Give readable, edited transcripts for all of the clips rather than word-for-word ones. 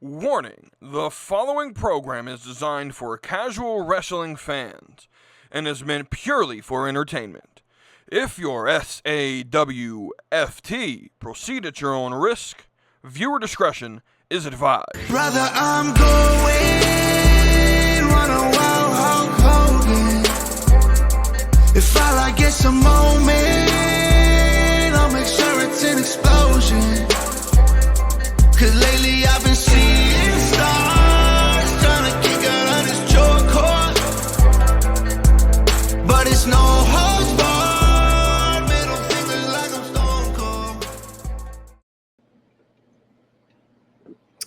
Warning, the following program is designed for casual wrestling fans and is meant purely for entertainment. If you're SAWFT, proceed at your own risk. Viewer discretion is advised. Brother, I'm going on a wild Hulk Hogan. If all I get's a moment, I'll make sure it's an explosion. Cause lately I've been seeing stars, trying to kick out on this joke, but it's no holds barred, middle fingers like I'm Stone Cold.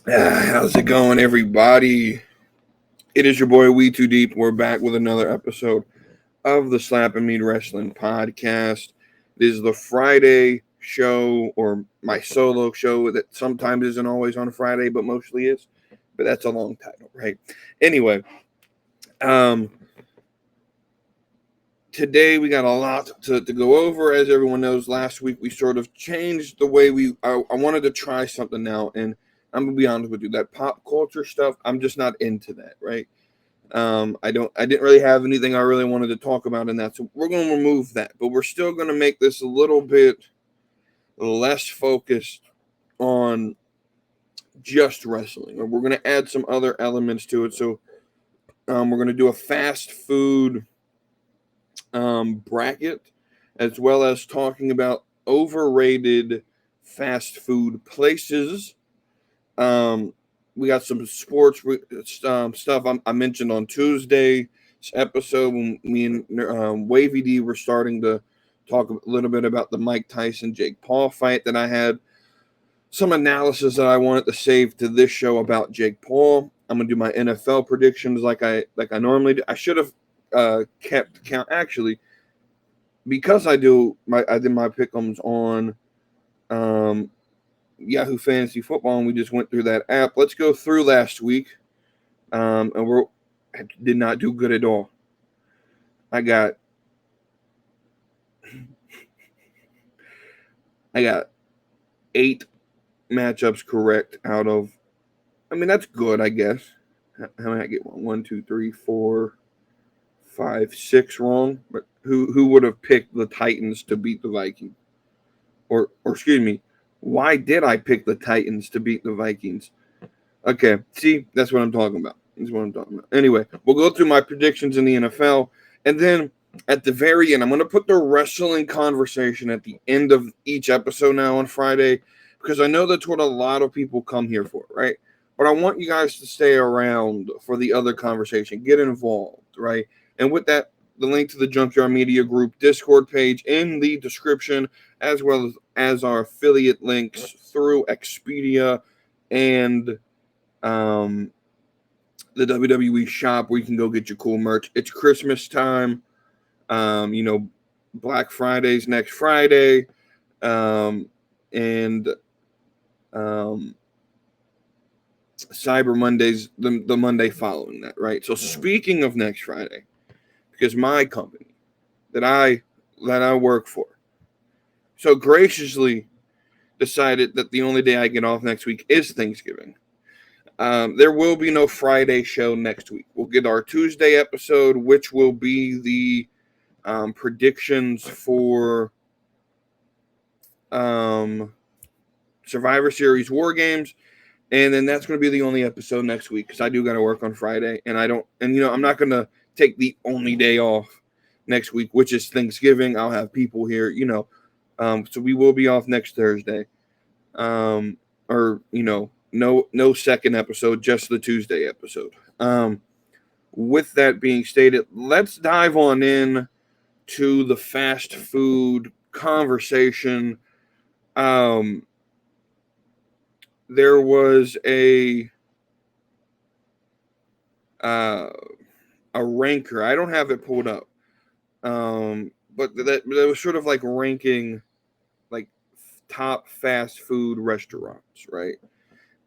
How's it going, everybody? It is your boy WeTooDeep. We're back with another episode of the Slap and Meat Wrestling Podcast. It is the Friday show, or my solo show that sometimes isn't always on Friday, but mostly is. But that's a long title, right? Anyway, today we got a lot to go over. As everyone knows, last week we sort of changed the way I wanted to try something now, and I'm gonna be honest with you, that pop culture stuff, I'm just not into that, right? I didn't really have anything I really wanted to talk about in that, so we're gonna remove that, but we're still gonna make this a little bit less focused on just wrestling, or we're gonna add some other elements to it. So we're gonna do a fast food bracket, as well as talking about overrated fast food places. We got some sports stuff I mentioned on Tuesday's episode when me and Wavy D were starting to talk a little bit about the Mike Tyson Jake Paul fight. That I had some analysis that I wanted to save to this show about Jake Paul. I'm gonna do my NFL predictions like I normally do. I should have kept count, actually, because I did my pick'ems on Yahoo Fantasy Football, and we just went through that app. Let's go through last week, and I did not do good at all. I got 8 matchups correct out of, I mean, that's good, I guess. How many I get? 1, 2, 3, 4, 5, 6 wrong. But who would have picked the Titans to beat the Vikings? Or excuse me, why did I pick the Titans to beat the Vikings? Okay, see, that's what I'm talking about. Anyway, we'll go through my predictions in the NFL, and then at the very end, I'm going to put the wrestling conversation at the end of each episode now on Friday, because I know that's what a lot of people come here for, right? But I want you guys to stay around for the other conversation. Get involved, right? And with that, the link to the Junkyard Media Group Discord page in the description, as well as our affiliate links through Expedia and the WWE shop, where you can go get your cool merch. It's Christmas time. Black Friday's next Friday, and Cyber Monday's the Monday following that, right? So speaking of next Friday, because my company that I work for so graciously decided that the only day I get off next week is Thanksgiving, there will be no Friday show next week. We'll get our Tuesday episode, which will be the predictions for Survivor Series War Games, and then that's going to be the only episode next week, because I do got to work on Friday, and I'm not going to take the only day off next week, which is Thanksgiving. I'll have people here, so we will be off next Thursday, no second episode, just the Tuesday episode. With that being stated, let's dive on in to the fast food conversation. There was a ranker. I don't have it pulled up, but that was sort of like ranking like top fast food restaurants, right?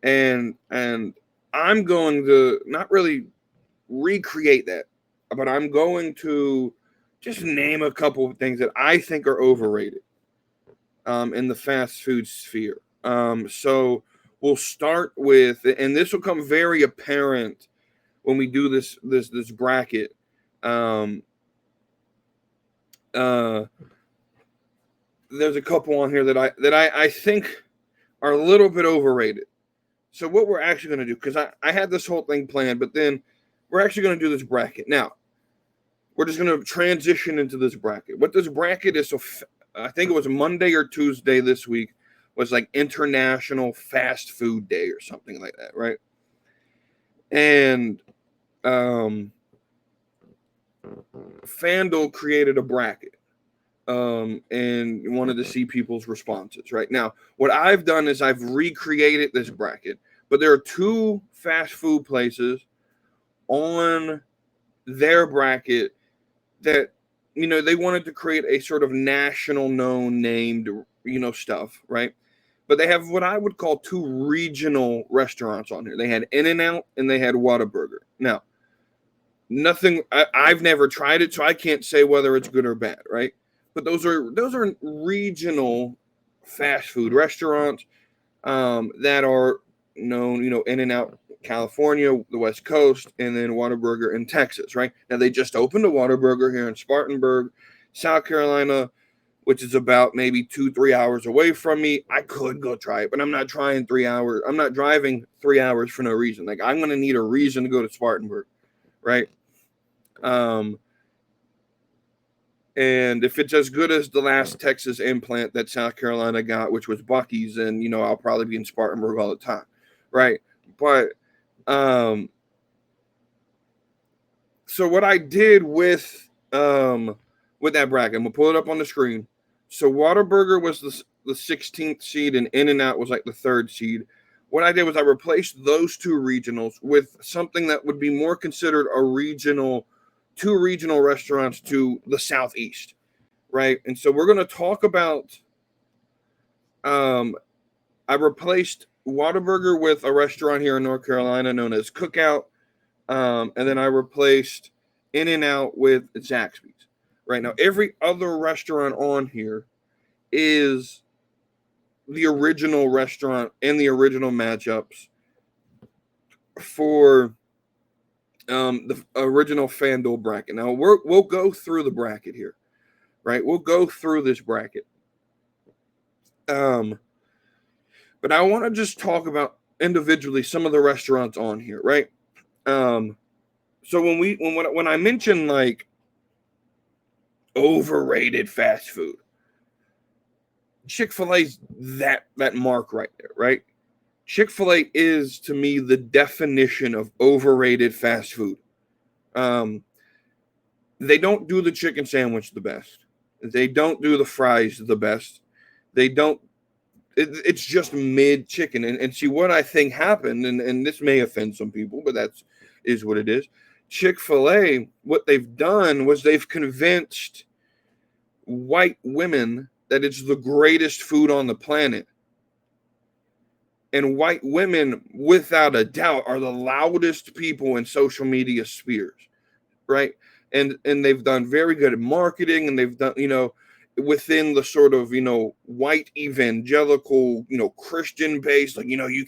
And I'm going to not really recreate that, but I'm going to just name a couple of things that I think are overrated in the fast food sphere. So we'll start with, and this will come very apparent when we do this bracket. There's a couple on here that I think are a little bit overrated. So what we're actually going to do, because I had this whole thing planned, but then we're actually going to do this bracket. Now, we're just going to transition into this bracket. What this bracket is, so I think it was Monday or Tuesday this week, was like International Fast Food Day or something like that, right? And FanDuel created a bracket and wanted to see people's responses. Right now, what I've done is I've recreated this bracket, but there are two fast food places on their bracket that, you know, they wanted to create a sort of national known named, you know, stuff, right? But they have what I would call two regional restaurants on here. They had In-N-Out and they had Whataburger. Now, I've never tried it, so I can't say whether it's good or bad, right? But those are regional fast food restaurants that are known, you know, In-N-Out California, the West Coast, and then Whataburger in Texas, right? Now they just opened a Whataburger here in Spartanburg, South Carolina, which is about maybe 2-3 hours away from me. I could go try it, but I'm not trying 3 hours. I'm not driving 3 hours for no reason. Like, I'm going to need a reason to go to Spartanburg, right? And if it's as good as the last Texas implant that South Carolina got, which was Buc-ee's, then, you know, I'll probably be in Spartanburg all the time, right? But so what I did with that bracket, I'm gonna pull it up on the screen. So Whataburger was the 16th seed, and In-N-Out was like the 3rd seed. What I did was I replaced those two regionals with something that would be more considered a regional, two regional restaurants to the southeast, right? And so we're gonna talk about. I replaced Whataburger with a restaurant here in North Carolina known as Cookout, and then I replaced In-N-Out with Zaxby's. Right now, every other restaurant on here is the original restaurant and the original matchups for the original FanDuel bracket. Now we'll go through the bracket here, right? We'll go through this bracket. But I want to just talk about individually some of the restaurants on here, right? So when I mention like overrated fast food, Chick-fil-A's that mark right there, right? Chick-fil-A is to me the definition of overrated fast food. They don't do the chicken sandwich the best. They don't do the fries the best. They don't. It's just mid chicken. And see what I think happened, and this may offend some people, but is what it is. Chick-fil-A, what they've done was they've convinced white women that it's the greatest food on the planet. And white women, without a doubt, are the loudest people in social media spheres, right? And they've done very good at marketing, and they've done, you know, within the sort of, you know, white evangelical, you know, Christian base, like, you know, you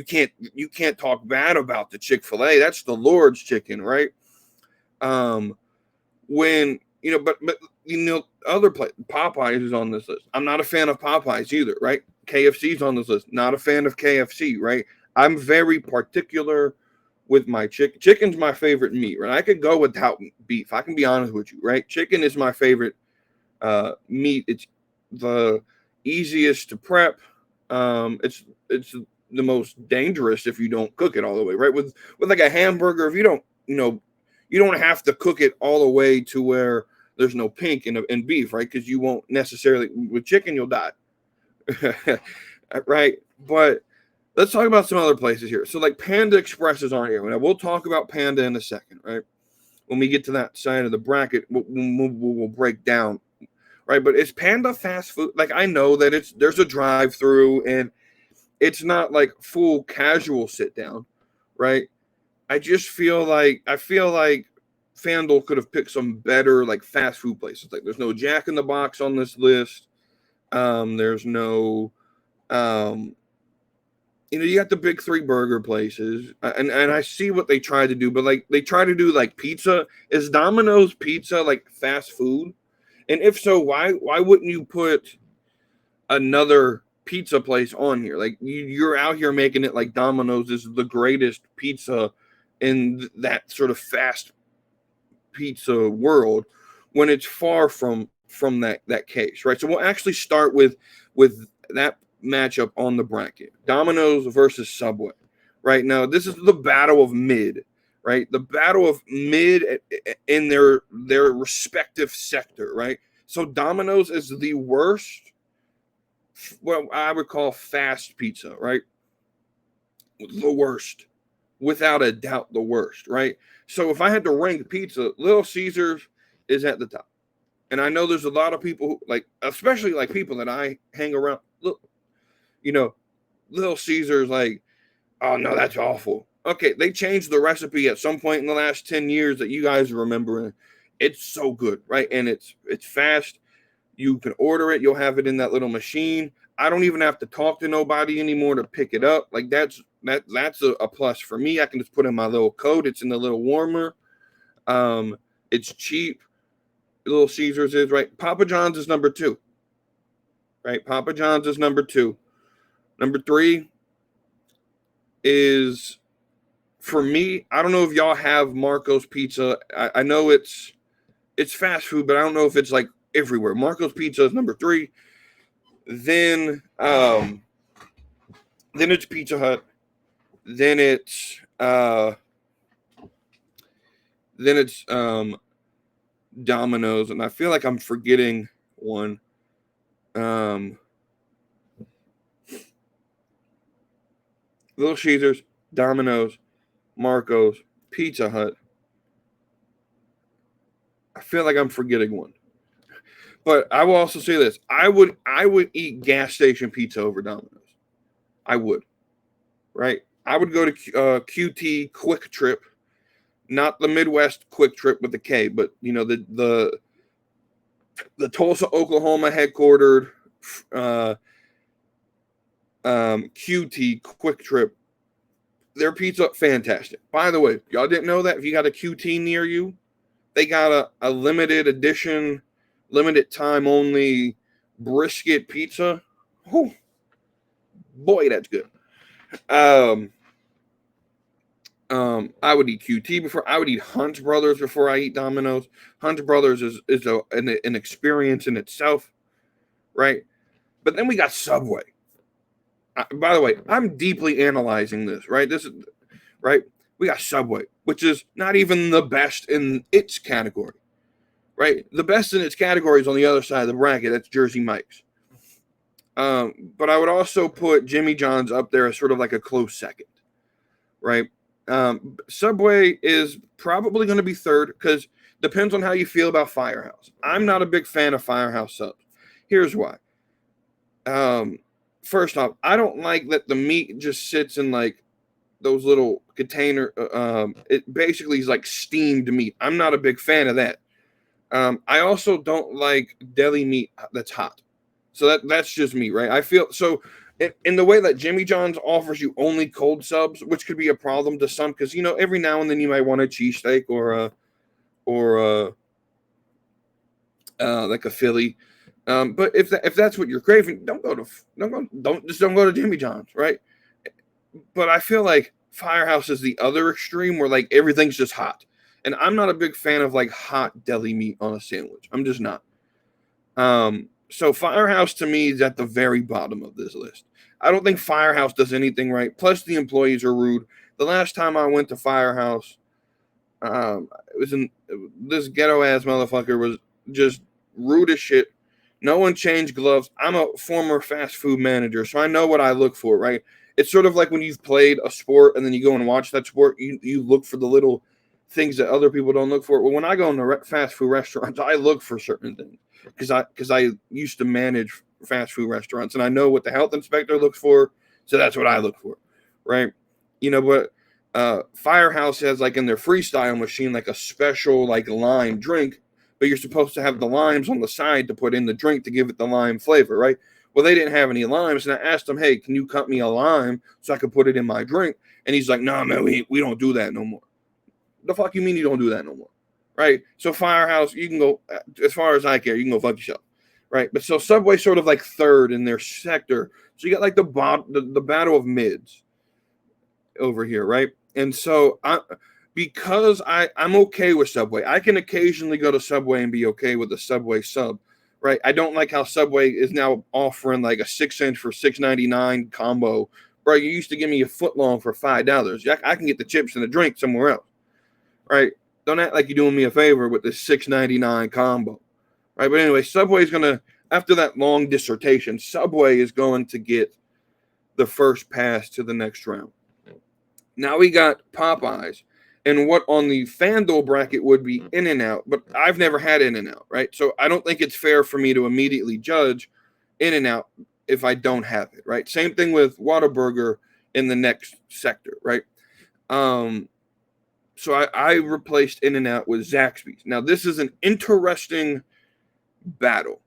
can't talk bad about the Chick-fil-A. That's the Lord's chicken, right? When, you know, but you know, other Popeyes is on this list. I'm not a fan of Popeyes either, right? KFC's on this list. Not a fan of KFC, right? I'm very particular with my chicken. Chicken's my favorite meat, right? I could go without beef. I can be honest with you, right? Chicken is my favorite meat. It's the easiest to prep. It's the most dangerous if you don't cook it all the way, right? With like a hamburger, if you don't, you know, you don't have to cook it all the way to where there's no pink in beef, right? Because you won't necessarily, with chicken, you'll die. Right? But let's talk about some other places here. So like Panda Express is on here. Now, we'll talk about Panda in a second, right? When we get to that side of the bracket, we'll break down, right? But is Panda fast food? Like, I know that there's a drive-through and it's not like full casual sit down, right? I feel like FanDuel could have picked some better like fast food places. Like, there's no Jack in the Box on this list. There's no, you you got the big three burger places, and I see what they try to do, but like they try to do like pizza. Is Domino's pizza like fast food? And if so, why wouldn't you put another pizza place on here? Like you're out here making it like Domino's is the greatest pizza in that sort of fast pizza world, when it's far from that case, right? So we'll actually start with that matchup on the bracket: Domino's versus Subway. Right now, this is the battle of mid, right? The battle of mid in their respective sector, right? So Domino's is the worst, what I would call fast pizza, right? The worst, without a doubt, the worst, right? So if I had to rank pizza, Little Caesars is at the top. And I know there's a lot of people who, like, especially like people that I hang around. Look, Little Caesars, like, oh no, that's awful. Okay, they changed the recipe at some point in the last 10 years that you guys are remembering. It's so good, right? And it's fast. You can order it. You'll have it in that little machine. I don't even have to talk to nobody anymore to pick it up. Like that's a plus for me. I can just put in my little code. It's in the little warmer. It's cheap. Little Caesars is, right. Papa John's is number 2. Right? Papa John's is number 2. Number 3 is, for me, I don't know if y'all have Marco's Pizza. I know it's fast food, but I don't know if it's like everywhere. Marco's Pizza is number 3. Then it's Pizza Hut. Then it's Domino's, and I feel like I'm forgetting one. Little Caesars, Domino's, Marco's, Pizza Hut. I feel like I'm forgetting one. But I will also say this: I would eat gas station pizza over Domino's. I would, right? I would go to QT Quick Trip, not the Midwest Quick Trip with the K, but the Tulsa, Oklahoma headquartered QT Quick Trip. Their pizza, fantastic. By the way, y'all didn't know that? If you got a QT near you, they got a limited edition, limited time only brisket pizza. Oh, boy, that's good. I would eat QT before. I would eat Hunt's Brothers before I eat Domino's. Hunt's Brothers is an experience in itself, right? But then we got Subway. By the way, I'm deeply analyzing this, right? This is right. We got Subway, which is not even the best in its category, right? The best in its category is on the other side of the bracket. That's Jersey Mike's. But I would also put Jimmy John's up there as sort of like a close second, right? Subway is probably going to be third because depends on how you feel about Firehouse. I'm not a big fan of Firehouse subs. Here's why. First off, I don't like that the meat just sits in like those little container. It basically is like steamed meat. I'm not a big fan of that. I also don't like deli meat that's hot. So that's just me, right? I feel so in the way that Jimmy John's offers you only cold subs, which could be a problem to some because every now and then you might want a cheesesteak or like a Philly. But if that's what you're craving, don't go to Jimmy John's, right? But I feel like Firehouse is the other extreme where like everything's just hot, and I'm not a big fan of like hot deli meat on a sandwich. I'm just not. So Firehouse to me is at the very bottom of this list. I don't think Firehouse does anything right. Plus the employees are rude. The last time I went to Firehouse, this ghetto ass motherfucker was just rude as shit. No one changed gloves. I'm a former fast food manager, so I know what I look for, right? It's sort of like when you've played a sport and then you go and watch that sport, you look for the little things that other people don't look for. Well, when I go into fast food restaurants, I look for certain things because I used to manage fast food restaurants and I know what the health inspector looks for, so that's what I look for, right? But Firehouse has like in their freestyle machine like a special like lime drink, but you're supposed to have the limes on the side to put in the drink to give it the lime flavor, right? Well, they didn't have any limes, and I asked them, hey, can you cut me a lime so I could put it in my drink? And he's like, nah, man, we don't do that no more. The fuck you mean you don't do that no more? Right? So Firehouse, you can go, as far as I care, you can go fuck yourself. Right? But so Subway sort of like third in their sector. So you got like the battle of mids over here, right? And so because I'm okay with Subway. I can occasionally go to Subway and be okay with the Subway sub, right? I don't like how Subway is now offering like a 6-inch for $6.99 combo. Bro, you used to give me a foot long for $5. I can get the chips and the drink somewhere else, right? Don't act like you're doing me a favor with this $6.99 combo, right? But anyway, Subway's gonna, after that long dissertation, Subway is going to get the first pass to the next round. Now we got Popeyes, and what on the FanDuel bracket would be In-N-Out, but I've never had In-N-Out, right? So I don't think it's fair for me to immediately judge In-N-Out if I don't have it, right? Same thing with Whataburger in the next sector, right? So I replaced In-N-Out with Zaxby's. Now this is an interesting battle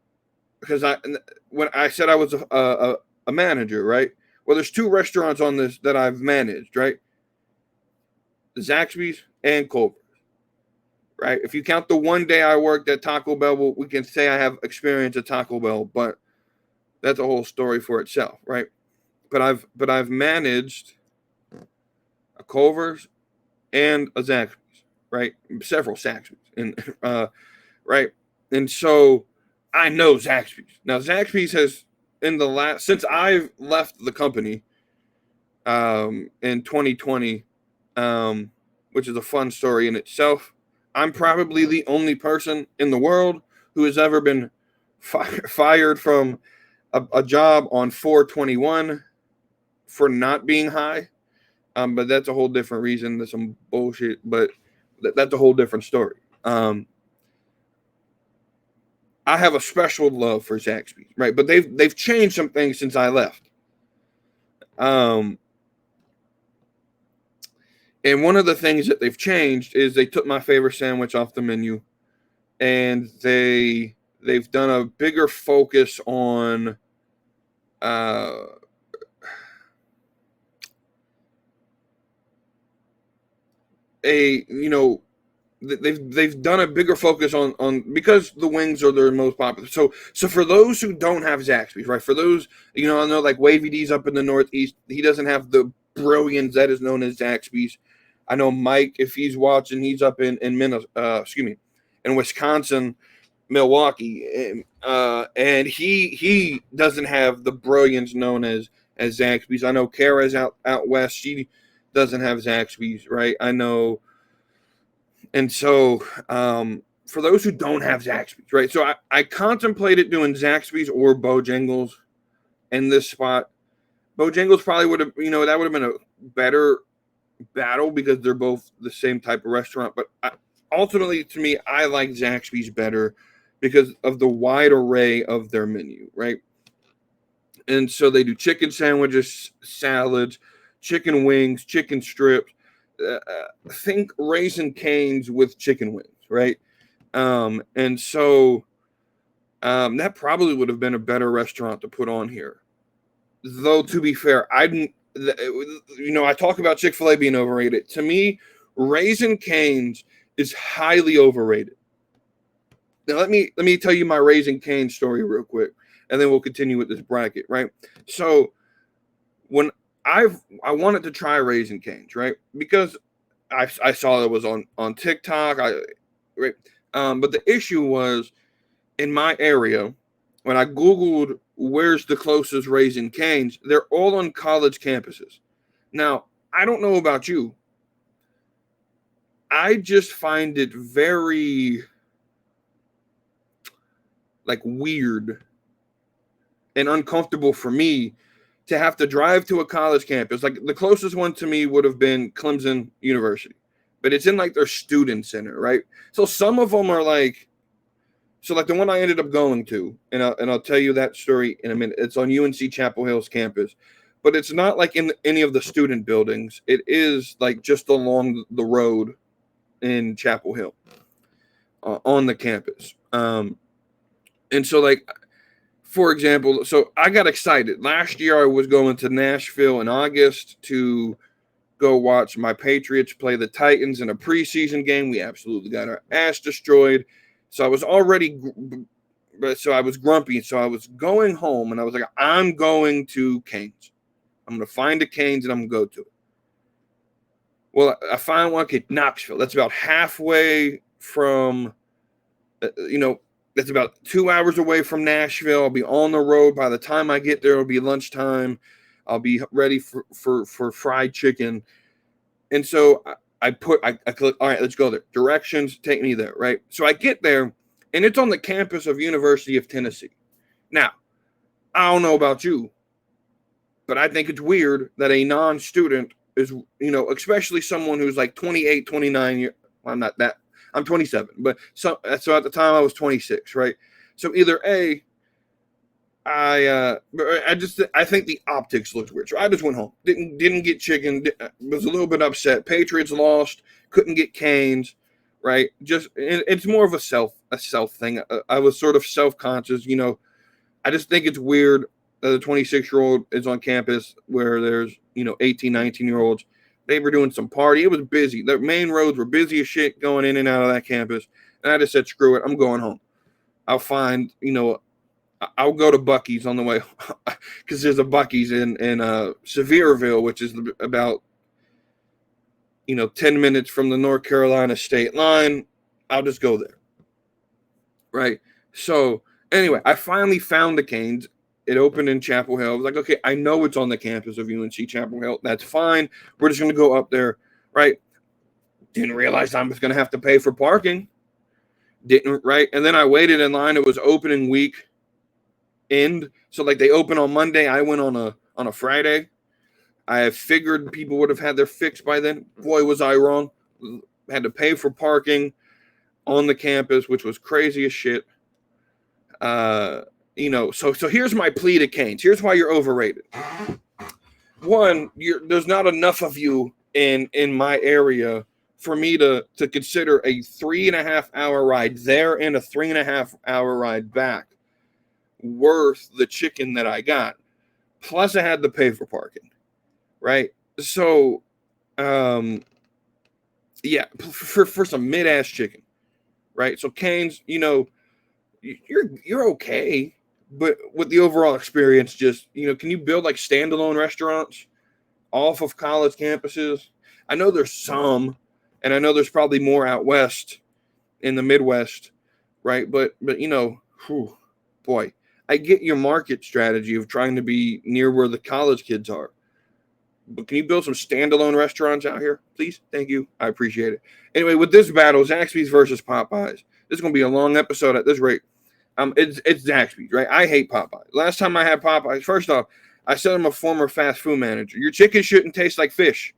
because when I said I was a manager, right? Well, there's 2 restaurants on this that I've managed, right? Zaxby's and Culver's, right? If you count the one day I worked at Taco Bell, we can say I have experience at Taco Bell, but that's a whole story for itself, right? But I've managed a Culver's and a Zaxby's, right? Several Zaxby's, and right, and so I know Zaxby's. Now Zaxby's has since I've left the company, in 2020. Which is a fun story in itself. I'm probably the only person in the world who has ever been fired from a job on 4/21 for not being high. But that's a whole different reason. There's some bullshit, but that's a whole different story. I have a special love for Zaxby's, right? But they've changed some things since I left. And one of the things that they've changed is they took my favorite sandwich off the menu, and they've done a bigger focus on they've done a bigger focus on because the wings are their most popular. So for those who don't have Zaxby's, right? For those, I know like Wavy D's up in the Northeast, he doesn't have the brilliance that is known as Zaxby's. I know Mike, if he's watching, he's up in Wisconsin, Milwaukee, and he doesn't have the brilliance known as Zaxby's. I know Kara's out west; she doesn't have Zaxby's, right? I know, and so for those who don't have Zaxby's, right? So I contemplated doing Zaxby's or Bojangles in this spot. Bojangles probably would have, that would have been a better battle because they're both the same type of restaurant. But ultimately, to me, I like Zaxby's better because of the wide array of their menu, right? And so they do chicken sandwiches, salads, chicken wings, chicken strips. Think Raising Cane's with chicken wings, right? And so that probably would have been a better restaurant to put on here. Though, to be fair, I talk about Chick-fil-A being overrated. To me, Raising Cane's is highly overrated. Now, let me tell you my Raising Cane's story real quick, and then we'll continue with this bracket, right? So, when I wanted to try Raising Cane's, right? Because I saw it was on TikTok, right? But the issue was in my area when I Googled where's the closest Raising Cane's, they're all on college campuses. Now, I don't know about you. I just find it very weird and uncomfortable for me to have to drive to a college campus. Like the closest one to me would have been Clemson University, but it's in their student center, right? So some of them are so the one I ended up going to, and I'll tell you that story in a minute. It's on UNC Chapel Hill's campus, but it's not in any of the student buildings. It is just along the road in Chapel Hill on the campus. And so for example, so I got excited. Last year I was going to Nashville in August to go watch my Patriots play the Titans in a preseason game. We absolutely got our ass destroyed. So I was already, so I was grumpy. So I was going home and I was like, I'm going to Canes. I'm going to find a Canes and I'm going to go to it. Well, I find one at Knoxville. That's about halfway from, that's about 2 hours away from Nashville. I'll be on the road. By the time I get there, it'll be lunchtime. I'll be ready for fried chicken. And so I click, all right, let's go there. Directions, take me there, right? So I get there, and it's on the campus of University of Tennessee. Now, I don't know about you, but I think it's weird that a non-student is, especially someone who's like 28, 29 years. Well, I'm not that. I'm 27, but so at the time I was 26, right? So either A, I think the optics looked weird. So I just went home. Didn't get chicken. Was a little bit upset. Patriots lost. Couldn't get Canes. Right. It's more of a self thing. I was sort of self-conscious. I just think it's weird that a 26-year-old is on campus where there's 18, 19-year-olds. They were doing some party. It was busy. The main roads were busy as shit going in and out of that campus. And I just said, screw it. I'm going home. I'll find I'll go to Buc-ee's on the way because there's a Buc-ee's in Sevierville, which is about 10 minutes from the North Carolina state line. I'll just go there. Right. So anyway, I finally found the Canes. It opened in Chapel Hill. I was like, okay, I know it's on the campus of UNC Chapel Hill. That's fine. We're just going to go up there. Right. Didn't realize I was going to have to pay for parking. Didn't. Right. And then I waited in line. It was opening week. So like they open on Monday. I went on a Friday. I figured people would have had their fix by then. Boy, was I wrong. Had to pay for parking on the campus, which was crazy as shit. So here's my plea to Canes. Here's why you're overrated. One, there's not enough of you in my area for me to consider a 3.5 hour ride there and a 3.5 hour ride back worth the chicken that I got. Plus I had to pay for parking. Right. So, for some mid-ass chicken. Right. So Canes, you're okay. But with the overall experience, just, can you build like standalone restaurants off of college campuses? I know there's some, and I know there's probably more out west in the Midwest. Right. But boy, I get your market strategy of trying to be near where the college kids are. But can you build some standalone restaurants out here, please? Thank you. I appreciate it. Anyway, with this battle, Zaxby's versus Popeyes. This is going to be a long episode at this rate. It's Zaxby's, right? I hate Popeyes. Last time I had Popeyes, first off, I said I'm a former fast food manager. Your chicken shouldn't taste like fish.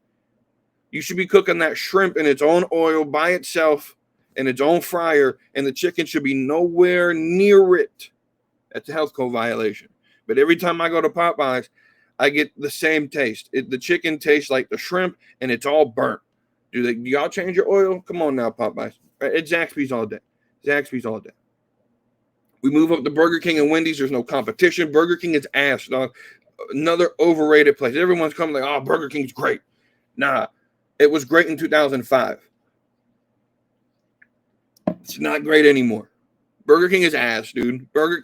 You should be cooking that shrimp in its own oil by itself in its own fryer, and the chicken should be nowhere near it. That's a health code violation. But every time I go to Popeyes, I get the same taste. The chicken tastes like the shrimp, and it's all burnt. Do y'all change your oil? Come on now, Popeyes. Right, it's Zaxby's all day. Zaxby's all day. We move up to Burger King and Wendy's. There's no competition. Burger King is ass, dog. Another overrated place. Everyone's coming like, oh, Burger King's great. Nah, it was great in 2005. It's not great anymore. Burger King is ass, dude. We're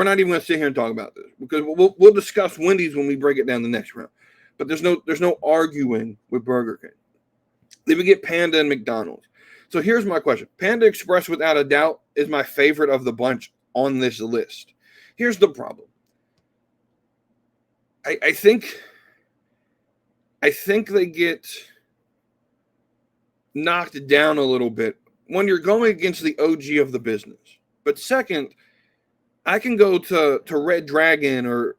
not even going to sit here and talk about this because we'll discuss Wendy's when we break it down the next round. But there's no arguing with Burger King. Then we get Panda and McDonald's. So here's my question. Panda Express, without a doubt, is my favorite of the bunch on this list. Here's the problem. I think they get knocked down a little bit when you're going against the OG of the business. But second, I can go to Red Dragon or,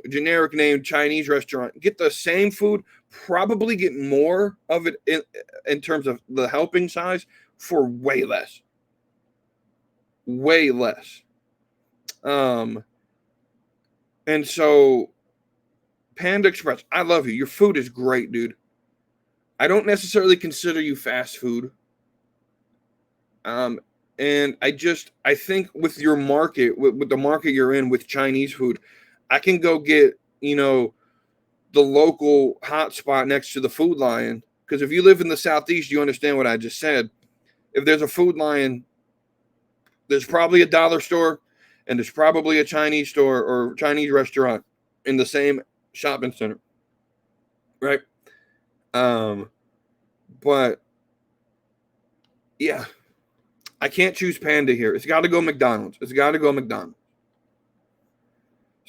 generic name Chinese restaurant, get the same food, probably get more of it in terms of the helping size for way less. Way less. And so Panda Express, I love you. Your food is great, dude. I don't necessarily consider you fast food. And And I think with your market, with the market you're in with Chinese food, I can go get, the local hot spot next to the Food Lion. Because if you live in the Southeast, you understand what I just said. If there's a Food Lion, there's probably a dollar store and there's probably a Chinese store or Chinese restaurant in the same shopping center. Right? But yeah, I can't choose Panda here. It's got to go McDonald's. Let's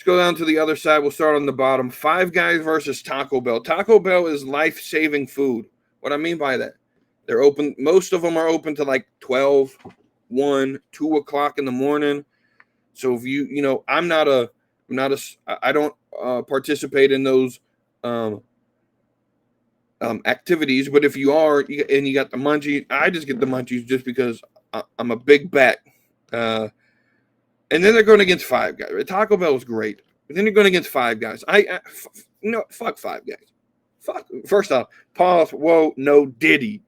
go down to the other side. We'll start on the bottom. Five Guys versus Taco Bell. Taco Bell is life-saving food. What I mean by that, they're open. Most of them are open to like 12, 1, 2 o'clock in the morning. So if I don't participate in those activities. But if you are, and you got the munchies, I just get the munchies just because I'm a big bet. And then they're going against Five Guys. Right? Taco Bell is great. But then you're going against Five Guys. Fuck Five Guys. Fuck. First off, pause. Whoa, no Diddy.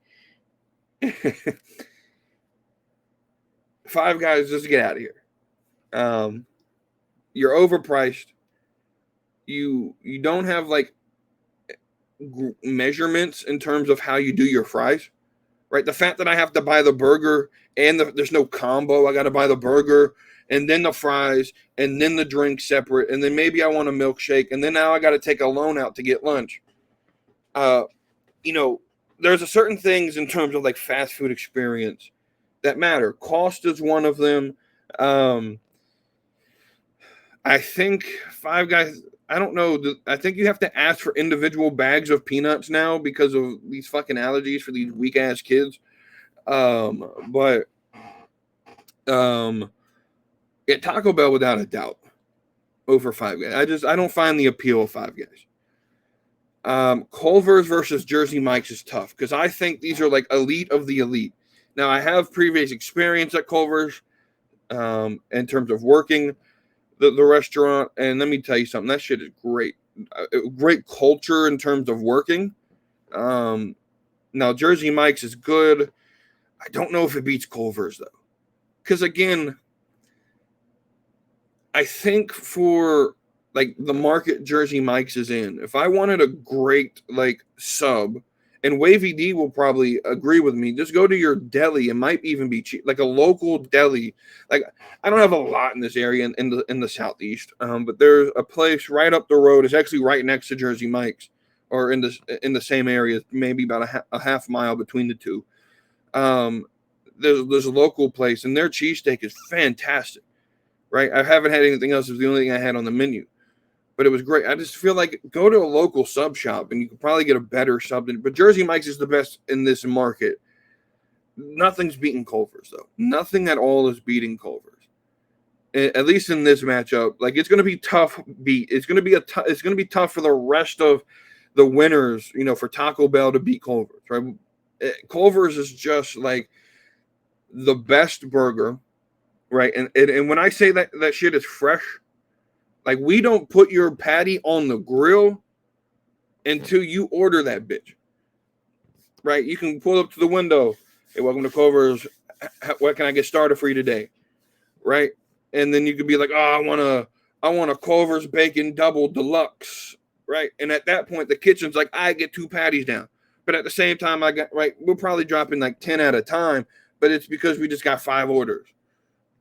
Five Guys, just get out of here. You're overpriced. You don't have like measurements in terms of how you do your fries, right? The fact that I have to buy the burger and there's no combo. I got to buy the burger and then the fries and then the drink separate, and then maybe I want a milkshake, and then now I got to take a loan out to get lunch. There's a certain things in terms of like fast food experience that matter. Cost is one of them. I think Five Guys, I don't know. I think you have to ask for individual bags of peanuts now because of these fucking allergies for these weak ass kids. Yeah, Taco Bell without a doubt over Five Guys. I don't find the appeal of Five Guys. Culver's versus Jersey Mike's is tough because I think these are like elite of the elite. Now I have previous experience at Culver's in terms of working the restaurant, and let me tell you something, that shit is great. Great culture in terms of working. Now Jersey Mike's is good. I don't know if it beats Culver's though, because again, I think for like the market Jersey Mike's is in, if I wanted a great like sub, and Wavy D will probably agree with me, just go to your deli. It might even be cheap, like a local deli. Like I don't have a lot in this area in the Southeast, but there's a place right up the road. It's actually right next to Jersey Mike's, or in the same area, maybe about a half mile between the two. There's a local place, and their cheesesteak is fantastic. Right, I haven't had anything else. It was the only thing I had on the menu, but it was great. I just feel like go to a local sub shop, and you could probably get a better sub. But Jersey Mike's is the best in this market. Nothing's beating Culver's though. Nothing at all is beating Culver's. At least in this matchup, like it's going to be tough beat. It's going to be tough for the rest of the winners. For Taco Bell to beat Culver's. Right, Culver's is just like the best burger. Right, and when I say that shit is fresh, like we don't put your patty on the grill until you order that bitch. Right, you can pull up to the window. Hey, welcome to Culver's. What can I get started for you today? Right, and then you could be like, oh, I want a Culver's bacon double deluxe. Right, and at that point, the kitchen's like, I get 2 patties down, but at the same time, we're probably dropping like 10 at a time, but it's because we just got 5 orders.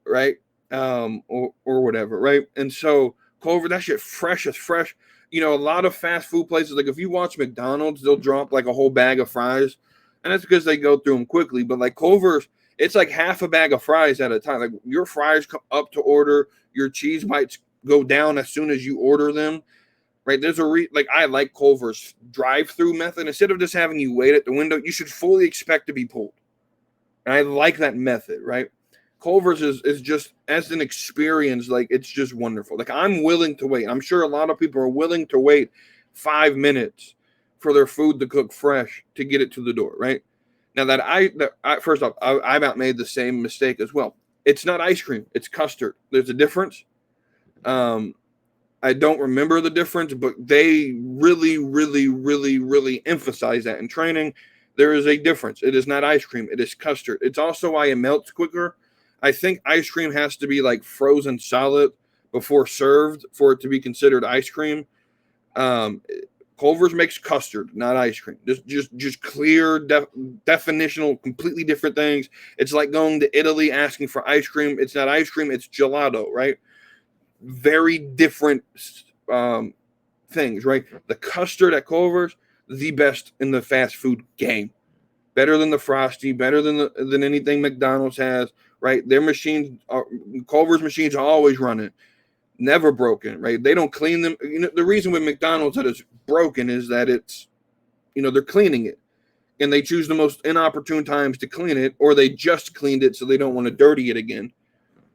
Right, or whatever, right? And so Culver, that shit fresh as fresh. A lot of fast food places, like if you watch McDonald's, they'll drop like a whole bag of fries, and that's because they go through them quickly. But like Culver's, it's like half a bag of fries at a time. Like your fries come up to order, your cheese bites go down as soon as you order them. Right? There's I like Culver's drive-through method. Instead of just having you wait at the window, you should fully expect to be pulled. And I like that method, right? Culver's is just, as an experience, like it's just wonderful. Like I'm willing to wait. I'm sure a lot of people are willing to wait 5 minutes for their food to cook fresh to get it to the door, right? Now first off, I've about made the same mistake as well. It's not ice cream, it's custard. There's a difference. I don't remember the difference, but they really, really, really, really emphasize that in training. There is a difference. It is not ice cream, it is custard. It's also why it melts quicker. I think ice cream has to be like frozen solid before served for it to be considered ice cream. Culver's makes custard, not ice cream. Just clear, definitional, completely different things. It's like going to Italy asking for ice cream. It's not ice cream, it's gelato, right? Very different things, right? The custard at Culver's, the best in the fast food game. Better than the Frosty, better than anything McDonald's has, right? Their machines, Culver's machines are always running. Never broken, right? They don't clean them. You know, the reason with McDonald's that it's broken is that it's, they're cleaning it and they choose the most inopportune times to clean it, or they just cleaned it so they don't want to dirty it again,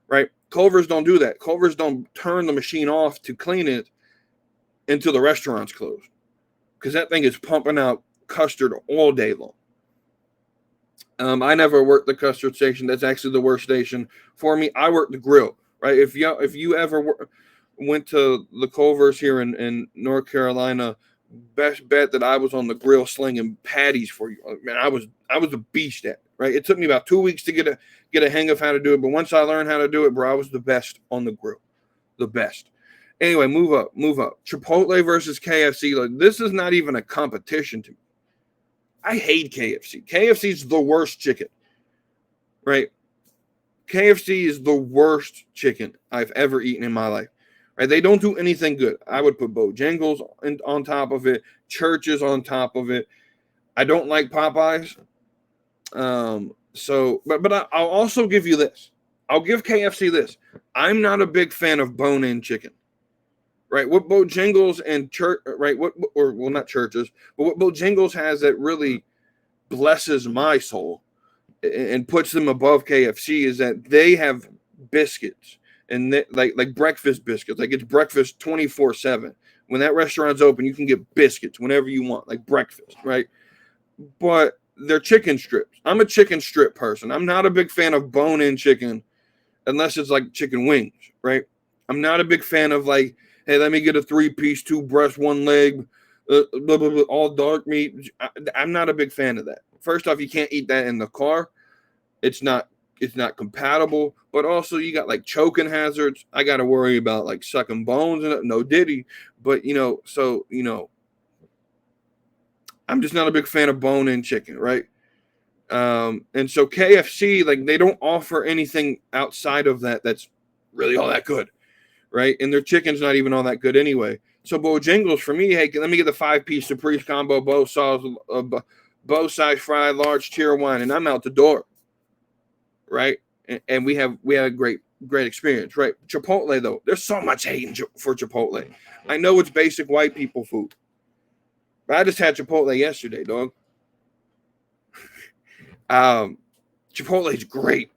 right? Culver's don't do that. Culver's don't turn the machine off to clean it until the restaurant's closed, because that thing is pumping out custard all day long. I never worked the custard station. That's actually the worst station for me. I worked the grill. Right, if you ever went to the Culver's here in North Carolina, best bet that I was on the grill slinging patties for you. Man, I was a beast at it. Right, it took me about 2 weeks to get a hang of how to do it, but once I learned how to do it, bro, I was the best on the grill, the best. Anyway, move up. Chipotle versus KFC. Like, this is not even a competition to me. I hate KFC. KFC's the worst chicken. Right. KFC is the worst chicken I've ever eaten in my life. Right? They don't do anything good. I would put Bojangles on top of it, Church's on top of it. I don't like Popeyes. But I'll also give you this. I'll give KFC this. I'm not a big fan of bone-in chicken. Right? What Bojangles and not Church's, but what Bojangles has that really blesses my soul and puts them above KFC is that they have biscuits, and like breakfast biscuits. Like, it's breakfast 24/7. When that restaurant's open, you can get biscuits whenever you want, like breakfast, right? But they're chicken strips. I'm a chicken strip person. I'm not a big fan of bone-in chicken unless it's like chicken wings, right? I'm not a big fan of like, hey, let me get a 3-piece, 2 breasts, 1 leg, blah, blah, blah, all dark meat. I'm not a big fan of that. First off, you can't eat that in the car. It's not compatible. But also, you got like choking hazards. I got to worry about like sucking bones and no diddy. But I'm just not a big fan of bone-in chicken, right? And so KFC, like, they don't offer anything outside of that that's really all that good, right? And their chicken's not even all that good anyway. So Bojangles for me, hey, let me get the 5-piece Surprise combo, both size fried, large tier 1, and I'm out the door, right? And we had a great experience, right? Chipotle, though, there's so much hate for Chipotle. I know it's basic white people food, but I just had Chipotle yesterday, dog. Chipotle's great.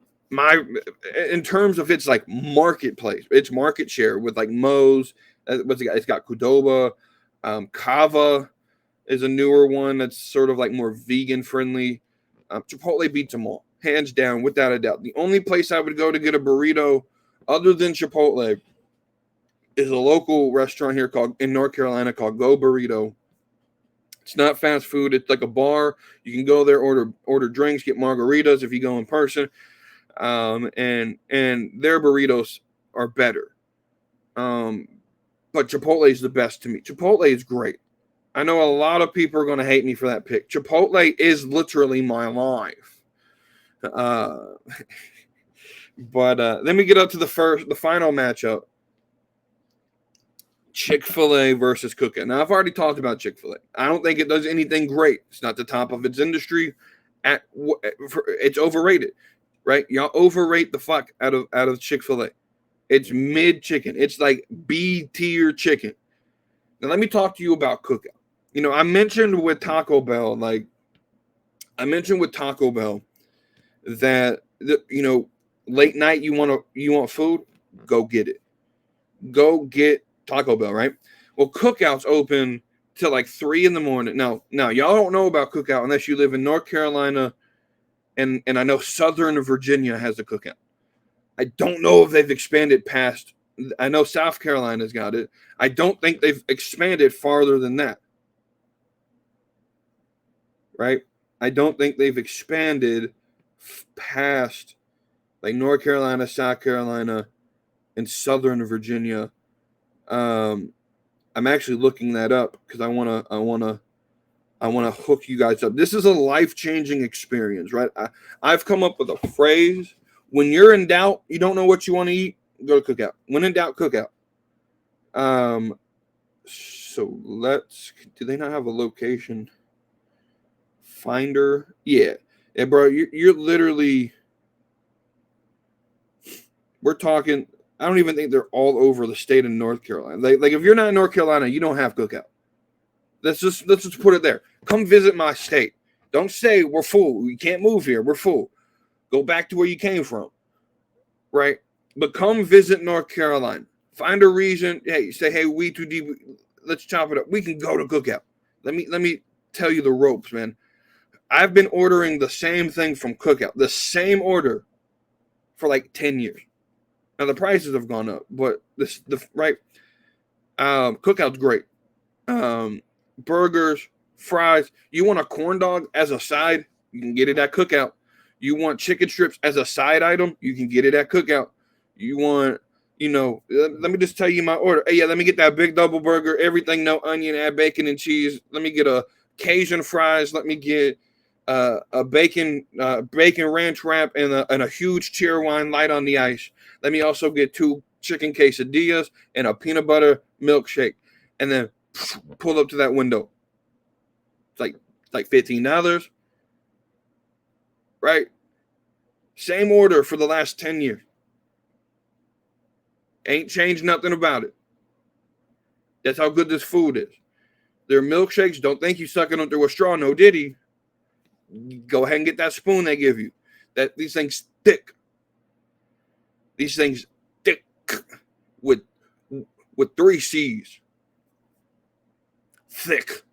In terms of its like marketplace, its market share with like Moe's, it's got Qdoba, Kava is a newer one that's sort of like more vegan friendly. Chipotle beats them all, hands down, without a doubt. The only place I would go to get a burrito other than Chipotle is a local restaurant here in North Carolina called Go Burrito. It's not fast food. It's like a bar. You can go there, order drinks, get margaritas if you go in person. And their burritos are better. But Chipotle is the best to me. Chipotle is great. I know a lot of people are going to hate me for that pick. Chipotle is literally my life. But then we get up to the final matchup. Chick-fil-A versus Cookout. Now, I've already talked about Chick-fil-A. I don't think it does anything great. It's not the top of its industry. It's overrated, right? Y'all overrate the fuck out of Chick-fil-A. It's mid chicken. It's like B tier chicken. Now, let me talk to you about Cookout. I mentioned with Taco Bell that late night you want food, go get it. Go get Taco Bell, right? Well, Cookout's open till like 3 a.m. Now, y'all don't know about Cookout unless you live in North Carolina, and I know Southern Virginia has a Cookout. I don't know if they've expanded past. I know South Carolina's got it. I don't think they've expanded farther than that, right? I don't think they've expanded past like North Carolina, South Carolina, and Southern Virginia. I'm actually looking that up because I wanna hook you guys up. This is a life-changing experience, right? I've come up with a phrase: when you're in doubt, you don't know what you want to eat, go to Cookout. When in doubt, Cookout. So do they not have a location finder? Yeah, bro, you're literally, we're talking. I don't even think they're all over the state of North Carolina. Like if you're not in North Carolina, you don't have Cookout. Let's just put it there. Come visit my state. Don't say we're full. We can't move here. We're full. Go back to where you came from. Right? But come visit North Carolina. Find a reason. Hey, say, hey, WeTooDeep, let's chop it up. We can go to Cookout. Let me tell you the ropes, man. I've been ordering the same thing from Cookout, the same order for like 10 years. Now the prices have gone up, but Cookout's great. Burgers, fries. You want a corn dog as a side? You can get it at Cookout. You want chicken strips as a side item? You can get it at Cookout. You want, let me just tell you my order. Hey, yeah, let me get that big double burger, everything, no onion, add bacon and cheese. Let me get a Cajun fries. Let me get a bacon ranch wrap and a huge cheer wine light on the ice. Let me also get 2 chicken quesadillas and a peanut butter milkshake. And then pull up to that window. It's like $15. Right? Same order for the last 10 years. Ain't changed nothing about it. That's how good this food is. Their milkshakes, don't think you sucking them through a straw, no diddy. Go ahead and get that spoon they give you. These things thick. These things thick with 3 C's. Thick.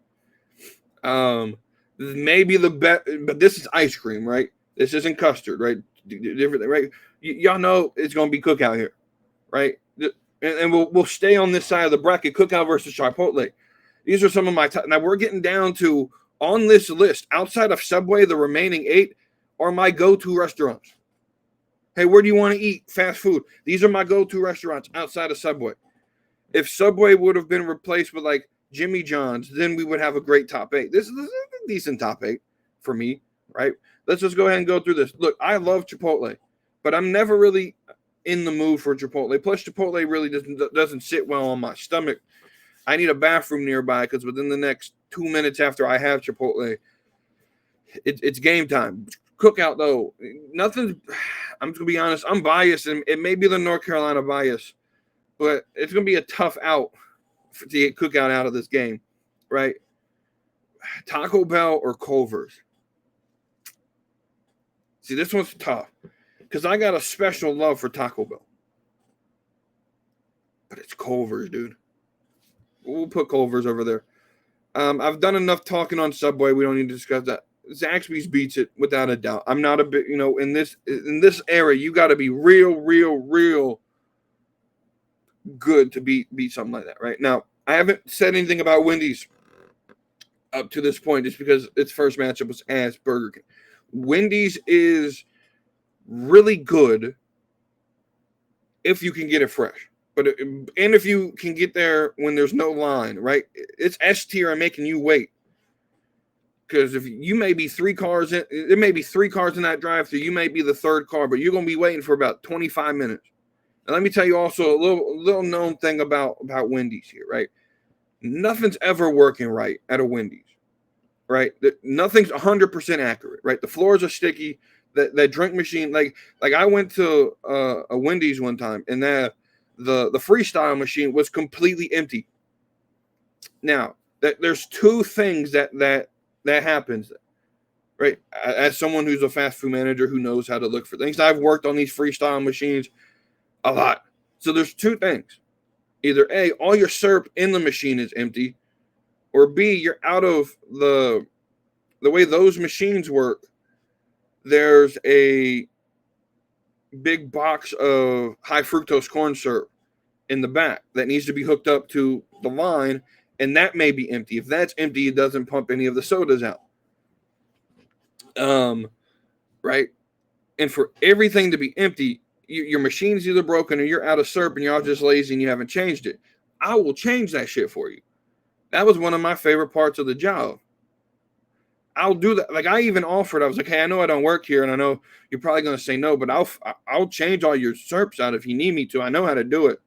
Maybe the best, but this is ice cream, right? This isn't custard, right? Different, right? Y'all know it's gonna be Cookout here, right? And we'll stay on this side of the bracket. Cookout versus Chipotle. These are some of my now we're getting down to, on this list, outside of Subway, the remaining 8 are my go-to restaurants. Hey, where do you want to eat fast food? These are my go-to restaurants outside of Subway. If Subway would have been replaced with like Jimmy John's, then we would have a great top 8. This is a decent top 8 for me, right? Let's just go ahead and go through this. Look, I love Chipotle, but I'm never really in the mood for Chipotle. Plus, Chipotle really doesn't sit well on my stomach. I need a bathroom nearby because within the next 2 minutes after I have Chipotle, it's game time. Cookout, though, nothing. I'm just going to be honest. I'm biased, and it may be the North Carolina bias, but it's going to be a tough out to get Cookout out of this game, right? Taco Bell or Culver's? See, this one's tough because I got a special love for Taco Bell. But it's Culver's, dude. We'll put Culver's over there. I've done enough talking on Subway. We don't need to discuss that. Zaxby's beats it without a doubt. I'm not a bit, in this era, you got to be real good to beat something like that, right? Now, I haven't said anything about Wendy's up to this point just because its first matchup was as Burger King. Wendy's is really good if you can get it fresh. And if you can get there when there's no line, right? It's S tier and making you wait. Because if you may be 3 cars in, there may be 3 cars in that drive-thru. You may be the 3rd car, but you're going to be waiting for about 25 minutes. And let me tell you also a little known thing about Wendy's here, right? Nothing's ever working right at a Wendy's, right? Nothing's 100% accurate, right? The floors are sticky. That drink machine, like I went to a Wendy's one time, and the freestyle machine was completely empty. Now, there's 2 things that happens, right? As someone who's a fast food manager who knows how to look for things, I've worked on these freestyle machines a lot. So there's 2 things. Either A, all your syrup in the machine is empty, or B, you're out of the way those machines work. There's a big box of high fructose corn syrup in the back that needs to be hooked up to the line, and that may be empty. If that's empty, it doesn't pump any of the sodas out. Right? And for everything to be empty, your machine's either broken or you're out of syrup and you're all just lazy and you haven't changed it. I will change that shit for you. That was one of my favorite parts of the job. I'll do that. Like, I even offered, I was like, hey, I know I don't work here and I know you're probably going to say no, but I'll change all your syrups out if you need me to. I know how to do it.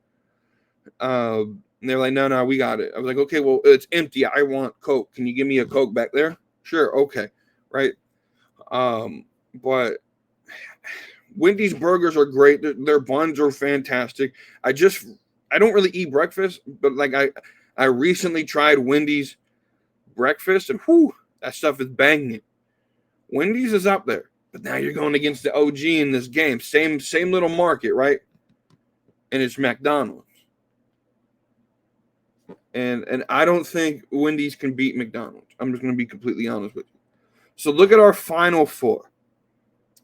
And they're like, no, we got it. I was like, okay, well, it's empty. I want Coke. Can you give me a Coke back there? Sure. Okay. Right. But Wendy's burgers are great. Their buns are fantastic. I don't really eat breakfast, but like I recently tried Wendy's breakfast and whew, that stuff is banging. Wendy's is up there, but now you're going against the OG in this game. Same little market, right? And it's McDonald's. And I don't think Wendy's can beat McDonald's. I'm just going to be completely honest with you. So look at our final four.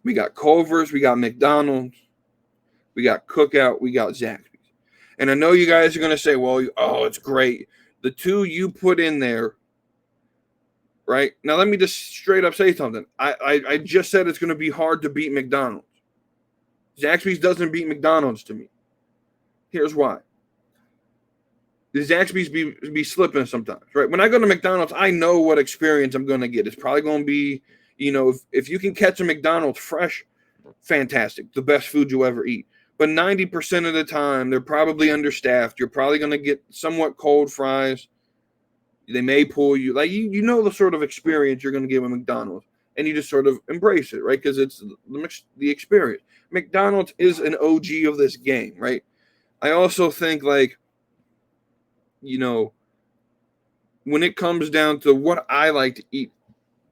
We got Culver's, we got McDonald's, we got Cookout, we got Zaxby's. And I know you guys are going to say, well, it's great. The two you put in there, right? Now, let me just straight up say something. I just said it's going to be hard to beat McDonald's. Zaxby's doesn't beat McDonald's to me. Here's why. The Zaxby's be slipping sometimes, right? When I go to McDonald's, I know what experience I'm going to get. It's probably going to be, if you can catch a McDonald's fresh, fantastic. The best food you'll ever eat. But 90% of the time, they're probably understaffed. You're probably going to get somewhat cold fries. They may pull you. Like, you know the sort of experience you're going to get with McDonald's. And you just sort of embrace it, right? Because it's the experience. McDonald's is an OG of this game, right? I also think, like, when it comes down to what I like to eat,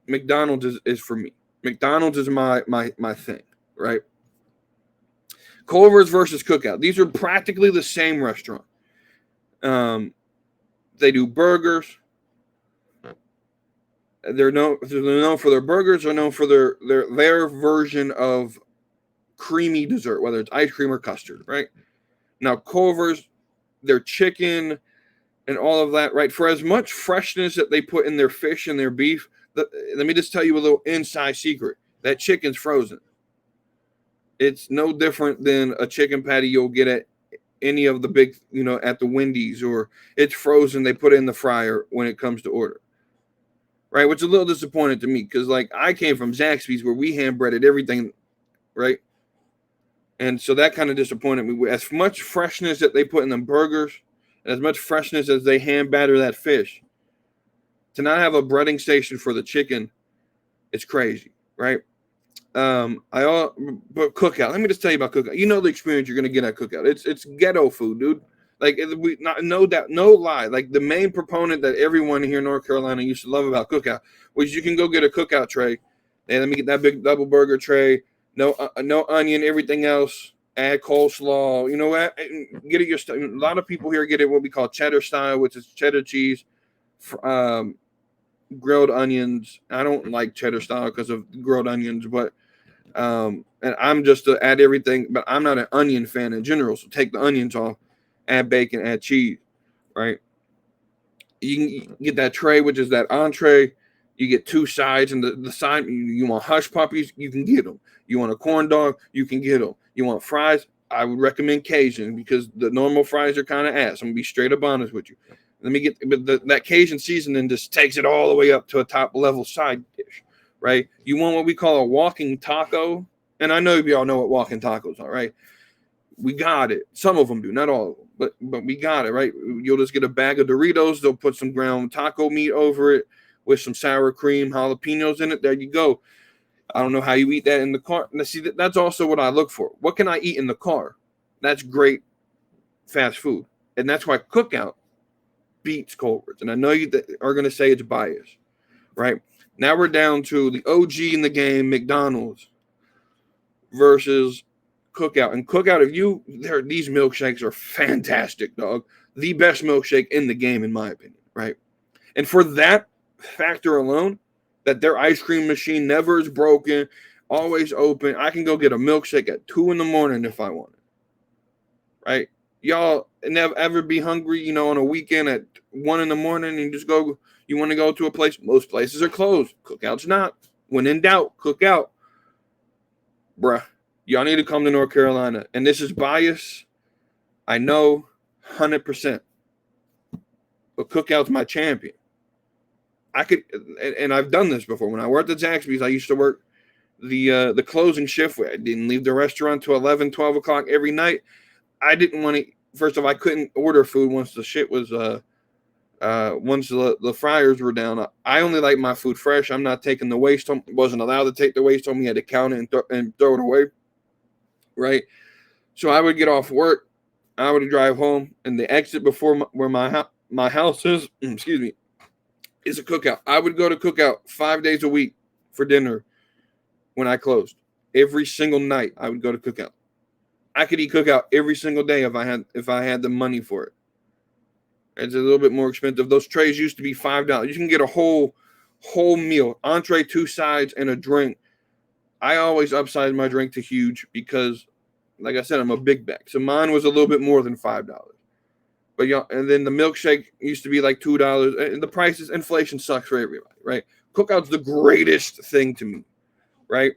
McDonald's is for me. McDonald's is my thing, right? Culver's versus Cookout. These are practically the same restaurant. They do burgers. They're known for their burgers. They're known for their version of creamy dessert, whether it's ice cream or custard, right? Now, Culver's, their chicken and all of that, right? For as much freshness that they put in their fish and their beef, let me just tell you a little inside secret. That chicken's frozen. It's no different than a chicken patty you'll get at any of the big, at the Wendy's, or it's frozen. They put it in the fryer when it comes to order. Right? Which is a little disappointing to me because, like, I came from Zaxby's where we hand breaded everything, right? And so that kind of disappointed me. As much freshness that they put in them burgers, and as much freshness as they hand batter that fish, to not have a breading station for the chicken, it's crazy, right? But Cookout. Let me just tell you about Cookout. You know the experience you're gonna get at Cookout. It's ghetto food, dude. Like, no doubt, no lie. Like, the main proponent that everyone here in North Carolina used to love about Cookout was you can go get a Cookout tray. And let me get that big double burger tray. No onion, everything else. Add coleslaw. You know what? Get it a lot of people here get it what we call cheddar style, which is cheddar cheese, grilled onions. I don't like cheddar style because of grilled onions, but and I'm just to add everything. But I'm not an onion fan in general, so take the onions off. Add bacon, add cheese, right? You can get that tray, which is that entree. You get two sides, and the side, you want hush puppies, you can get them. You want a corn dog, you can get them. You want fries, I would recommend Cajun because the normal fries are kind of ass. I'm going to be straight up honest with you. Let me get that Cajun seasoning just takes it all the way up to a top level side dish, right? You want what we call a walking taco, and I know y'all know what walking tacos are, right? We got it. Some of them do, not all of them, but we got it, right? You'll just get a bag of Doritos. They'll put some ground taco meat over it with some sour cream, jalapenos in it. There you go. I don't know how you eat that in the car. Now, see, that's also what I look for. What can I eat in the car? That's great fast food. And that's why Cookout beats Culver's. And I know you are going to say it's biased, right? Now we're down to the OG in the game, McDonald's versus Cookout. And Cookout, these milkshakes are fantastic, dog. The best milkshake in the game, in my opinion, right? And for that factor alone, that their ice cream machine never is broken, always open, I can go get a milkshake at 2 a.m. if I want it, right? Y'all never ever be hungry, on a weekend at 1 a.m. and you just go, you want to go to a place, most places are closed. Cookout's not. When in doubt, Cookout. bruh, y'all need to come to North Carolina. And this is bias, I know, 100%. But Cookout's my champion. I could, and I've done this before. When I worked at Zaxby's, I used to work the closing shift where I didn't leave the restaurant till 11, 12 o'clock every night. I didn't want to, first of all, I couldn't order food once the shit was, once the fryers were down. I only like my food fresh. I'm not taking the waste home. Wasn't allowed to take the waste home. You had to count it and throw it away. Right. So I would get off work. I would drive home, and the exit before where my house is, excuse me, is a Cookout. I would go to Cookout 5 days a week for dinner when I closed. Every single night I would go to Cookout. I could eat Cookout every single day if I had the money for it. It's a little bit more expensive. Those trays used to be $5. You can get a whole meal, entree, 2 sides, and a drink. I always upsize my drink to huge because, like I said, I'm a big bag. So mine was a little bit more than $5. But and then the milkshake used to be like $2. And the prices, inflation sucks for everybody, right? Cookout's the greatest thing to me, right?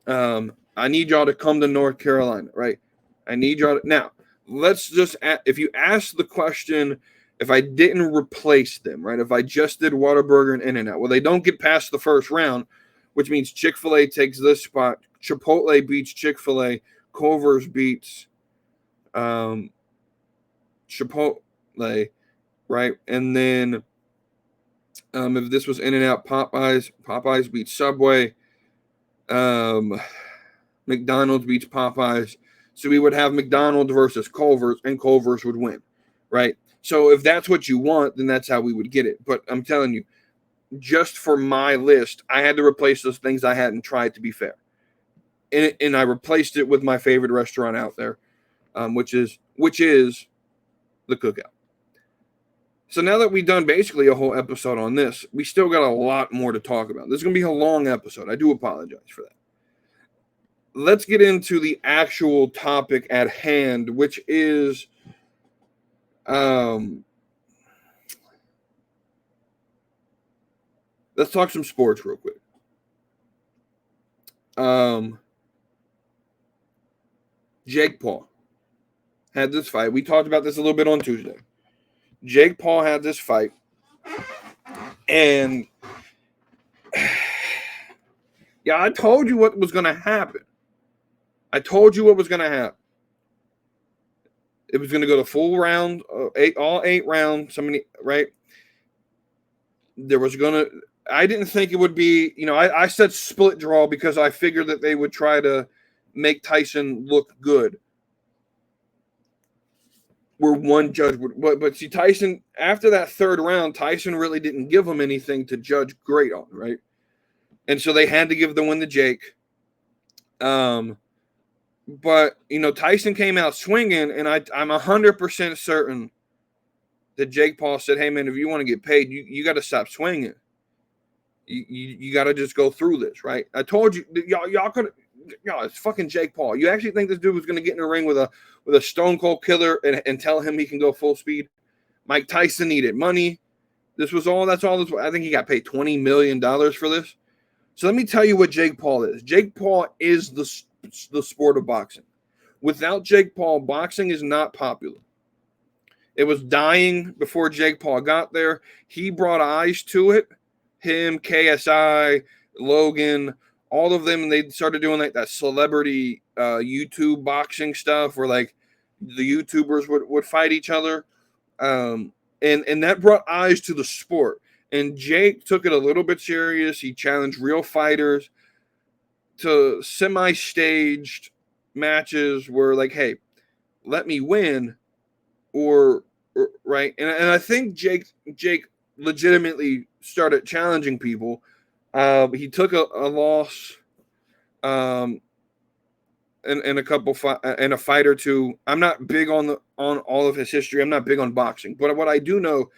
I need y'all to come to North Carolina, right? I need y'all to, now, let's just, if you ask the question, if I didn't replace them, right? If I just did Whataburger and In-N-Out, well, they don't get past the first round, which means Chick-fil-A takes this spot. Chipotle beats Chick-fil-A. Culver's beats Chipotle, right? And then if this was In-N-Out, Popeyes beats Subway. McDonald's beats Popeyes. So we would have McDonald's versus Culver's, and Culver's would win, right? So if that's what you want, then that's how we would get it. But I'm telling you, just for my list, I had to replace those things I hadn't tried, to be fair. And I replaced it with my favorite restaurant out there, which is the Cookout. So now that we've done basically a whole episode on this, we still got a lot more to talk about. This is going to be a long episode. I do apologize for that. Let's get into the actual topic at hand, which is let's talk some sports real quick. Jake Paul had this fight. We talked about this a little bit on Tuesday. Jake Paul had this fight, and yeah, I told you what was going to happen. It was going to go the full round, all 8 rounds. Right? I didn't think it would be, I said split draw because I figured that they would try to make Tyson look good. Where one judge would, but see, Tyson, after that 3rd round, Tyson really didn't give him anything to judge great on, right? And so they had to give the win to Jake. But, Tyson came out swinging, and I'm 100% certain that Jake Paul said, hey, man, if you want to get paid, you got to stop swinging. You got to just go through this, right? I told you, y'all could, it's fucking Jake Paul. You actually think this dude was going to get in the ring with a stone cold killer and tell him he can go full speed? Mike Tyson needed money. That's all this. I think he got paid $20 million for this. So let me tell you what Jake Paul is. Jake Paul is the sport of boxing. Without Jake Paul, boxing is not popular. It was dying before Jake Paul got there. He brought eyes to it. Him, KSI, Logan, all of them, they started doing like that celebrity YouTube boxing stuff where like the YouTubers would fight each other. And that brought eyes to the sport. And Jake took it a little bit serious. He challenged real fighters to semi-staged matches where like, hey, let me win or right. And I think Jake legitimately started challenging people. He took a loss and a fight or two. I'm not big on all of his history. I'm not big on boxing. But what I do know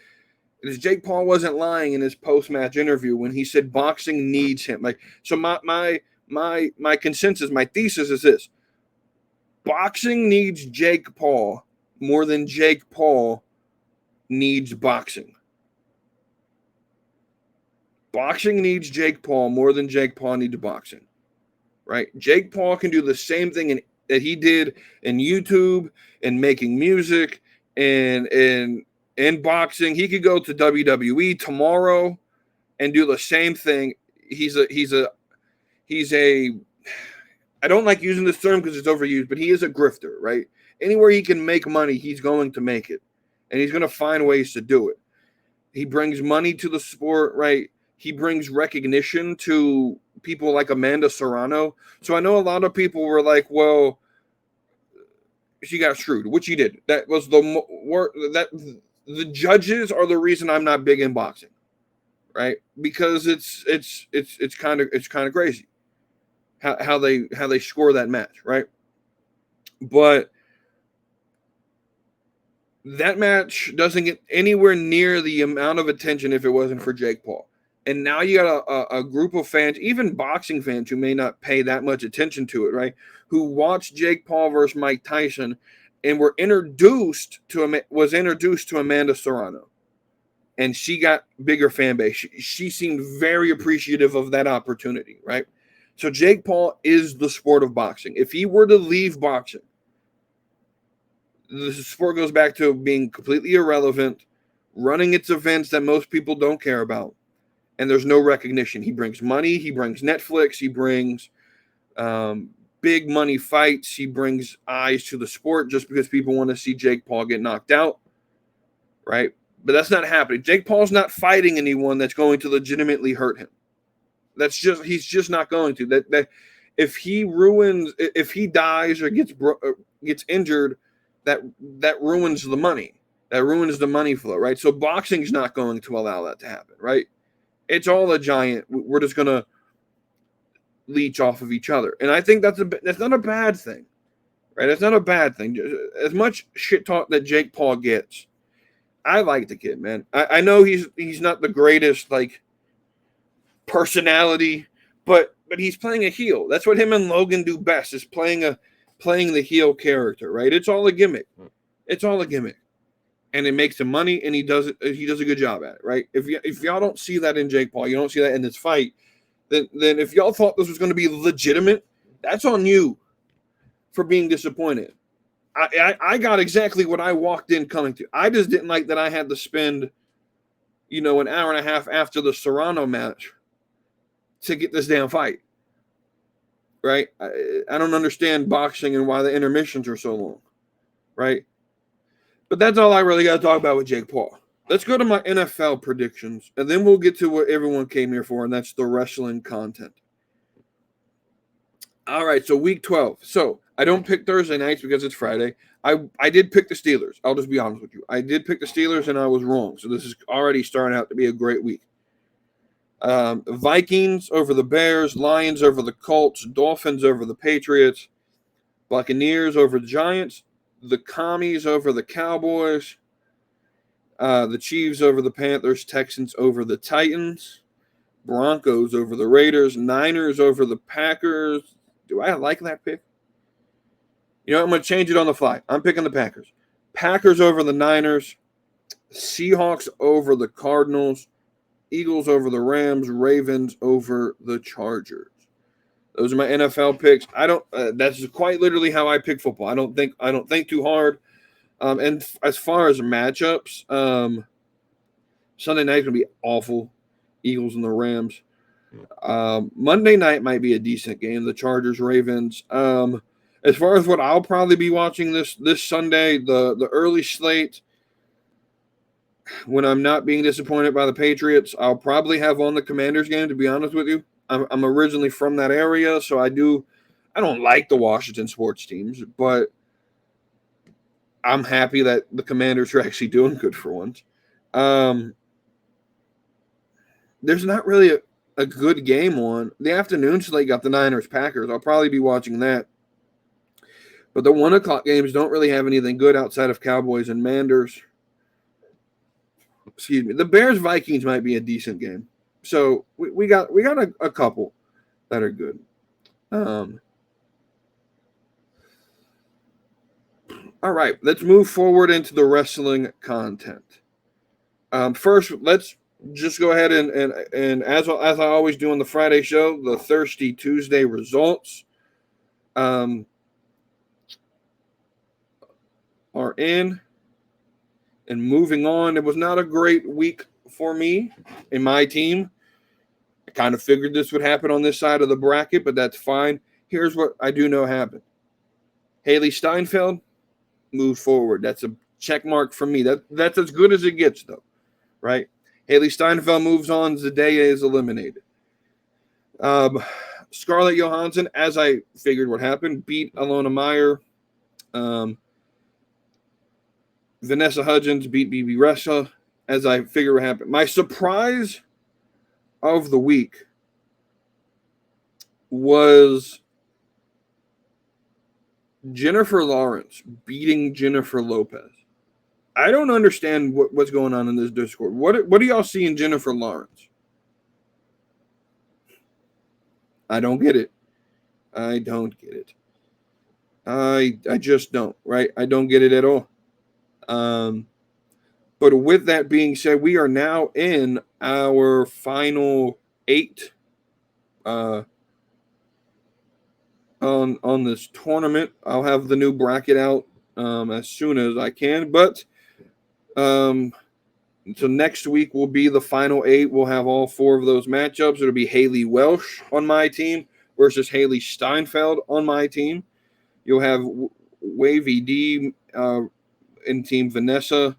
is Jake Paul wasn't lying in his post-match interview when he said boxing needs him. Like, so my consensus, my thesis is this. Boxing needs Jake Paul more than Jake Paul needs boxing. Boxing needs Jake Paul more than Jake Paul needs boxing. right? Jake Paul can do the same thing that he did in YouTube and making music and in boxing. He could go to WWE tomorrow and do the same thing. He's a I don't like using this term because it's overused, but he is a grifter, right? Anywhere he can make money, he's going to make it. And he's going to find ways to do it. He brings money to the sport, right? He brings recognition to people like Amanda Serrano. So I know a lot of people were like, well, she got screwed, which she did. That was the judges are the reason I'm not big in boxing, right? Because it's kind of crazy how they score that match, right? But that match doesn't get anywhere near the amount of attention if it wasn't for Jake Paul. And now you got a group of fans, even boxing fans who may not pay that much attention to it, right? Who watched Jake Paul versus Mike Tyson and was introduced to Amanda Serrano. And she got bigger fan base. She seemed very appreciative of that opportunity, right? So Jake Paul is the sport of boxing. If he were to leave boxing, the sport goes back to being completely irrelevant, running its events that most people don't care about, and there's no recognition. He brings money. He brings Netflix. He brings big money fights. He brings eyes to the sport just because people want to see Jake Paul get knocked out, right? But that's not happening. Jake Paul's not fighting anyone that's going to legitimately hurt him. He's just not going to. That if he dies or gets injured, that ruins the money. That ruins the money flow, right? So boxing's not going to allow that to happen, right? It's all a giant. We're just gonna leech off of each other, and I think that's not a bad thing, right? It's not a bad thing. As much shit talk that Jake Paul gets, I like the kid, man. I know he's not the greatest like personality, but he's playing a heel. That's what him and Logan do best, is playing the heel character, right? It's all a gimmick. It's all a gimmick. And it makes him money, and he does a good job at it, right? If y'all don't see that in Jake Paul, you don't see that in this fight, then if y'all thought this was going to be legitimate, that's on you for being disappointed. I got exactly what I walked in coming to. I just didn't like that I had to spend, an hour and a half after the Serrano match to get this damn fight, right? I don't understand boxing and why the intermissions are so long, right? But that's all I really got to talk about with Jake Paul. Let's go to my NFL predictions, and then we'll get to what everyone came here for, and that's the wrestling content. All right, so week 12. So I don't pick Thursday nights because it's Friday. I did pick the Steelers. I'll just be honest with you. I did pick the Steelers, and I was wrong. So this is already starting out to be a great week. Vikings over the Bears, Lions over the Colts, Dolphins over the Patriots, Buccaneers over the Giants, the Commies over the Cowboys, the Chiefs over the Panthers, Texans over the Titans, Broncos over the Raiders, Niners over the Packers. Do I like that pick? I'm going to change it on the fly. I'm picking the Packers. Packers over the Niners, Seahawks over the Cardinals, Eagles over the Rams, Ravens over the Chargers. Those are my NFL picks. That's quite literally how I pick football. I don't think too hard. And as far as matchups, Sunday night's gonna be awful. Eagles and the Rams. Monday night might be a decent game. The Chargers, Ravens. As far as what I'll probably be watching this Sunday, the early slate, when I'm not being disappointed by the Patriots, I'll probably have on the Commanders game, to be honest with you. I'm originally from that area, so I don't like the Washington sports teams, but I'm happy that the Commanders are actually doing good for once. There's not really a good game on. The afternoon slate got the Niners-Packers. I'll probably be watching that. But the 1 o'clock games don't really have anything good outside of Cowboys and Manders. Excuse me. The Bears-Vikings might be a decent game. So we got a couple that are good. All right, let's move forward into the wrestling content. First, let's just go ahead and as I always do on the Friday show, the Thirsty Tuesday results are in. And moving on, it was not a great week for me in my team. I kind of figured this would happen on this side of the bracket, but that's fine. Here's what I do know happened. Haley Steinfeld moved forward. That's a check mark for me. That's as good as it gets, though, right? Haley Steinfeld moves on. Zendaya is eliminated. Scarlett Johansson, as I figured what happened, beat Alona Meyer. Vanessa Hudgens beat BB Ressa, as I figured what happened. My surprise of the week was Jennifer Lawrence beating Jennifer Lopez. I don't understand what's going on in this Discord. What do y'all see in Jennifer Lawrence? I don't get it. I don't get it. I just don't, right? I don't get it at all. But with that being said, we are now in our final 8 on this tournament. I'll have the new bracket out as soon as I can. But so next week will be the final 8. We'll have all 4 of those matchups. It'll be Haley Welsh on my team versus Haley Steinfeld on my team. You'll have Wavy D in team Vanessa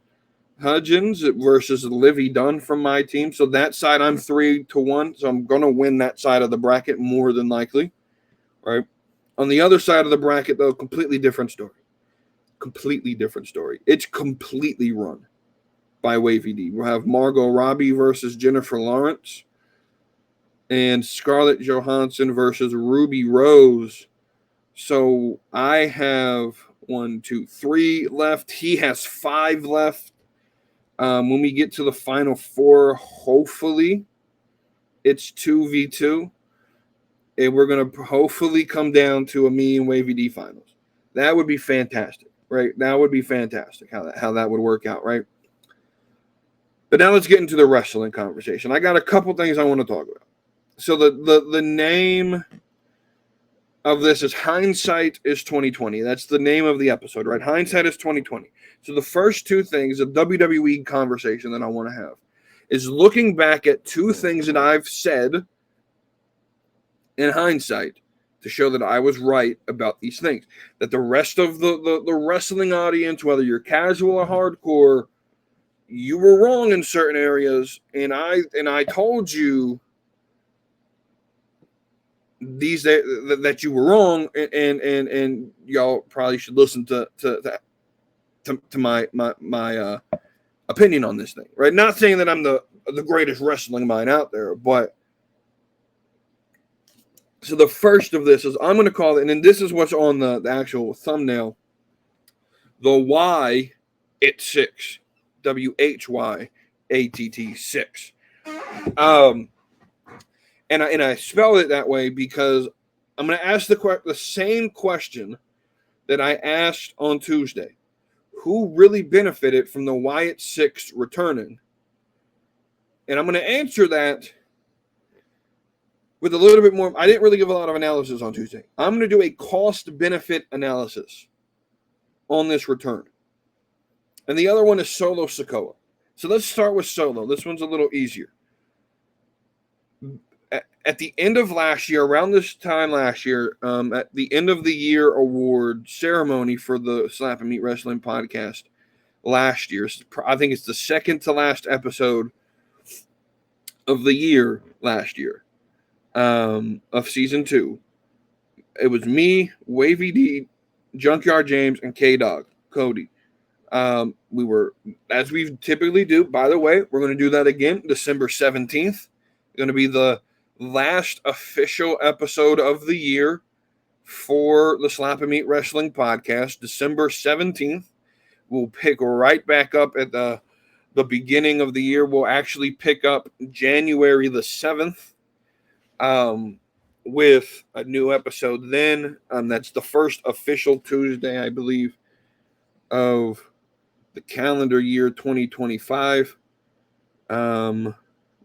Hudgens versus Livy Dunn from my team. So that side, I'm 3-1. So I'm going to win that side of the bracket more than likely. Right. On the other side of the bracket, though, completely different story. Completely different story. It's completely run by Wavy D. We'll have Margot Robbie versus Jennifer Lawrence and Scarlett Johansson versus Ruby Rose. So I have 1, 2, 3 left. He has 5 left. When we get to the final 4, hopefully it's 2v2. And we're going to hopefully come down to a me and Wavy D finals. That would be fantastic, right? That would be fantastic how that would work out, right? But now let's get into the wrestling conversation. I got a couple things I want to talk about. So the name of this is Hindsight is 2020. That's the name of the episode, right? Hindsight is 2020. So the first 2 things of WWE conversation that I want to have is looking back at 2 things that I've said in hindsight to show that I was right about these things. That the rest of the wrestling audience, whether you're casual or hardcore, you were wrong in certain areas, and I told you these that you were wrong, and y'all probably should listen to my opinion on this thing, right? Not saying that I'm the greatest wrestling mind out there, but so the first of this is I'm going to call it, and this is what's on the actual thumbnail, the Why It 6, WHYATT 6. And I spelled it that way because I'm going to ask the same question that I asked on Tuesday. Who really benefited from the Wyatt 6 returning? And I'm going to answer that with a little bit more. I didn't really give a lot of analysis on Tuesday. I'm going to do a cost-benefit analysis on this return. And the other one is Solo Sikoa. So let's start with Solo. This one's a little easier. At the end of last year, around this time last year, at the end of the year award ceremony for the Slap and Meat Wrestling podcast last year, I think it's the second to last episode of the year last year, of season 2. It was me, Wavy D, Junkyard James, and K-Dog, Cody. We were, as we typically do, by the way, we're going to do that again, December 17th. Going to be the last official episode of the year for the Slap and Meat Wrestling podcast, December 17th. We'll pick right back up at the beginning of the year. We'll actually pick up January the 7th with a new episode then. That's the first official Tuesday, I believe, of the calendar year 2025.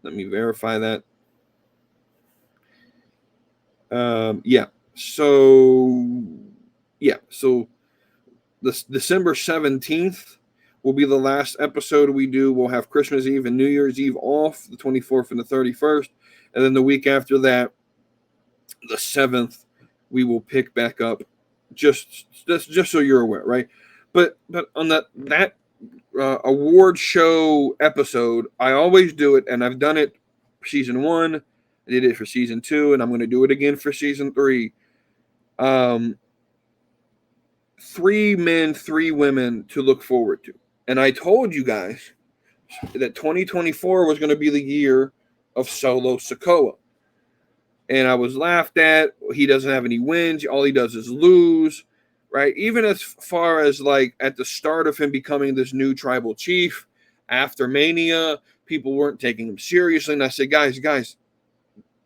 Let me verify that. Yeah. So this December 17th will be the last episode we do. We'll have Christmas Eve and New Year's Eve off, the 24th and the 31st. And then the week after that, the 7th, we will pick back up. Just so you're aware, right? But on that award show episode, I always do it, and I've done it for season 1. I did it for season 2, and I'm going to do it again for season 3. 3 men, 3 women to look forward to. And I told you guys that 2024 was going to be the year of Solo Sikoa. And I was laughed at. He doesn't have any wins. All he does is lose, right? Even as far as like at the start of him becoming this new tribal chief after Mania, people weren't taking him seriously. And I said, guys,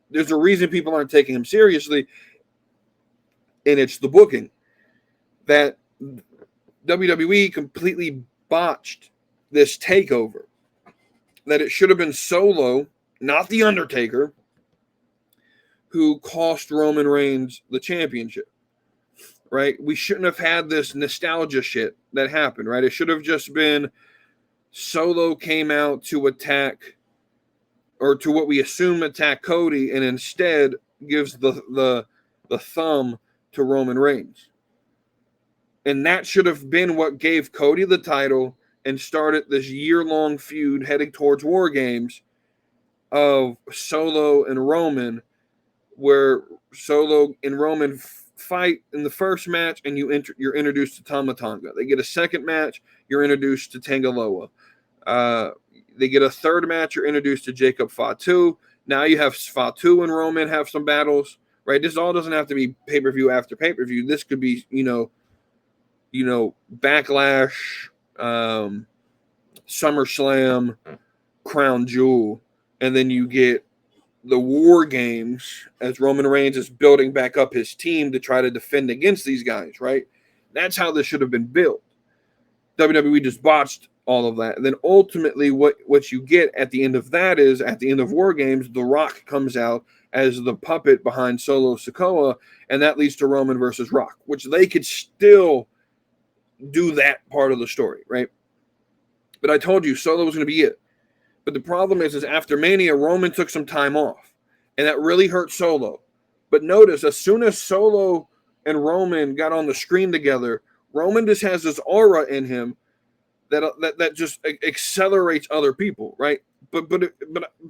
there's a reason people aren't taking him seriously. And it's the booking. That WWE completely botched this takeover. That it should have been Solo, not The Undertaker, who cost Roman Reigns the championship, right? We shouldn't have had this nostalgia shit that happened, right? It should have just been Solo came out to attack, or to what we assume attack Cody, and instead gives the thumb to Roman Reigns. And that should have been what gave Cody the title and started this year-long feud heading towards War Games of Solo and Roman, where Solo and Roman fight in the first match, and you're introduced to Tama Tonga. They get a second match, you're introduced to Tangaloa. They get a third match, you're introduced to Jacob Fatu. Now you have Fatu and Roman have some battles, right? This all doesn't have to be pay-per-view after pay-per-view. This could be, Backlash, SummerSlam, Crown Jewel, and then you get the War Games as Roman Reigns is building back up his team to try to defend against these guys, right? That's how this should have been built. WWE just botched all of that. And then ultimately what you get at the end of that is, at the end of War Games, The Rock comes out as the puppet behind Solo Sikoa, and that leads to Roman versus Rock, which they could still do that part of the story, right? But I told you Solo was going to be it. But the problem is after Mania, Roman took some time off, and that really hurt Solo. But notice, as soon as Solo and Roman got on the screen together, Roman just has this aura in him that just accelerates other people, right? But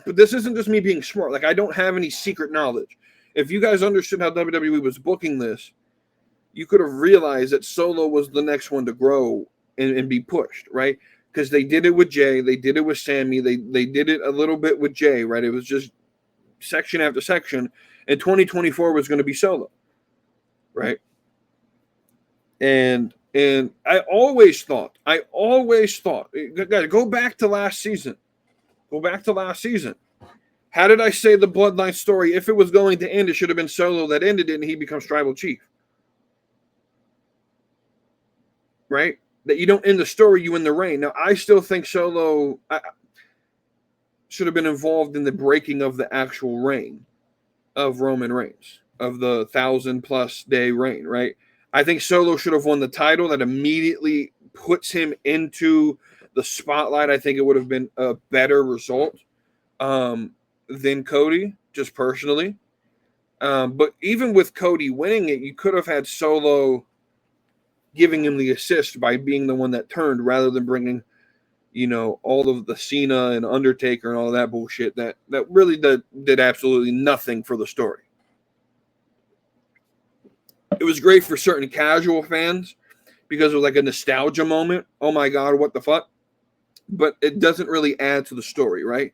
this isn't just me being smart. Like, I don't have any secret knowledge. If you guys understood how WWE was booking this, you could have realized that Solo was the next one to grow and be pushed, right? Because they did it with Jay, they did it with Sammy, they did it a little bit with Jay, right? It was just section after section, and 2024 was going to be Solo, right? And I always thought, guys, go back to last season. How did I say the Bloodline story? If it was going to end, it should have been Solo that ended it, and he becomes Tribal Chief, right? That you don't end the story, you end the reign. Now, I still think Solo should have been involved in the breaking of the actual reign of Roman Reigns, of the 1,000+ day reign, right? I think Solo should have won the title. That immediately puts him into the spotlight. I think it would have been a better result than Cody, just personally. But even with Cody winning it, you could have had Solo giving him the assist by being the one that turned, rather than bringing, all of the Cena and Undertaker and all of that bullshit that really did absolutely nothing for the story. It was great for certain casual fans because it was like a nostalgia moment. Oh my God, what the fuck? But it doesn't really add to the story, right?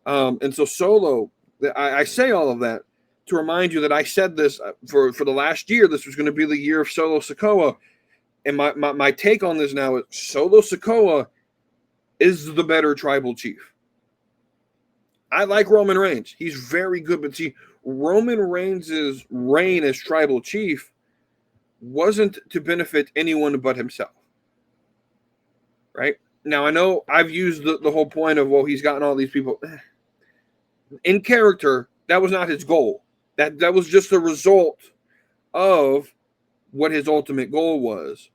And so Solo, I say all of that to remind you that I said this for the last year. This was going to be the year of Solo Sikoa. And my take on this now is Solo Sikoa is the better tribal chief. I like Roman Reigns. He's very good. But see, Roman Reigns' reign as tribal chief wasn't to benefit anyone but himself. Right? Now, I know I've used the whole point of, well, he's gotten all these people. in character, that was not his goal. That was just a result of what his ultimate goal was,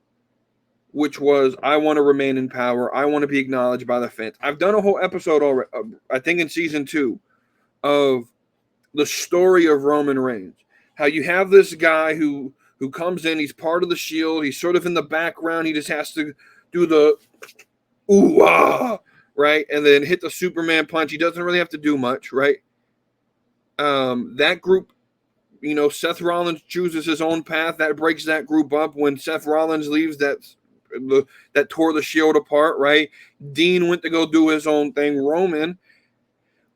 which was, I want to remain in power. I want to be acknowledged by the fans. I've done a whole episode already, I think in season 2, of the story of Roman Reigns. How you have this guy who comes in, he's part of the Shield, he's sort of in the background, he just has to do the ooh ah, right, and then hit the Superman punch. He doesn't really have to do much, right? That group, Seth Rollins chooses his own path. That breaks that group up. When Seth Rollins leaves, that tore the Shield apart, right? Dean went to go do his own thing. Roman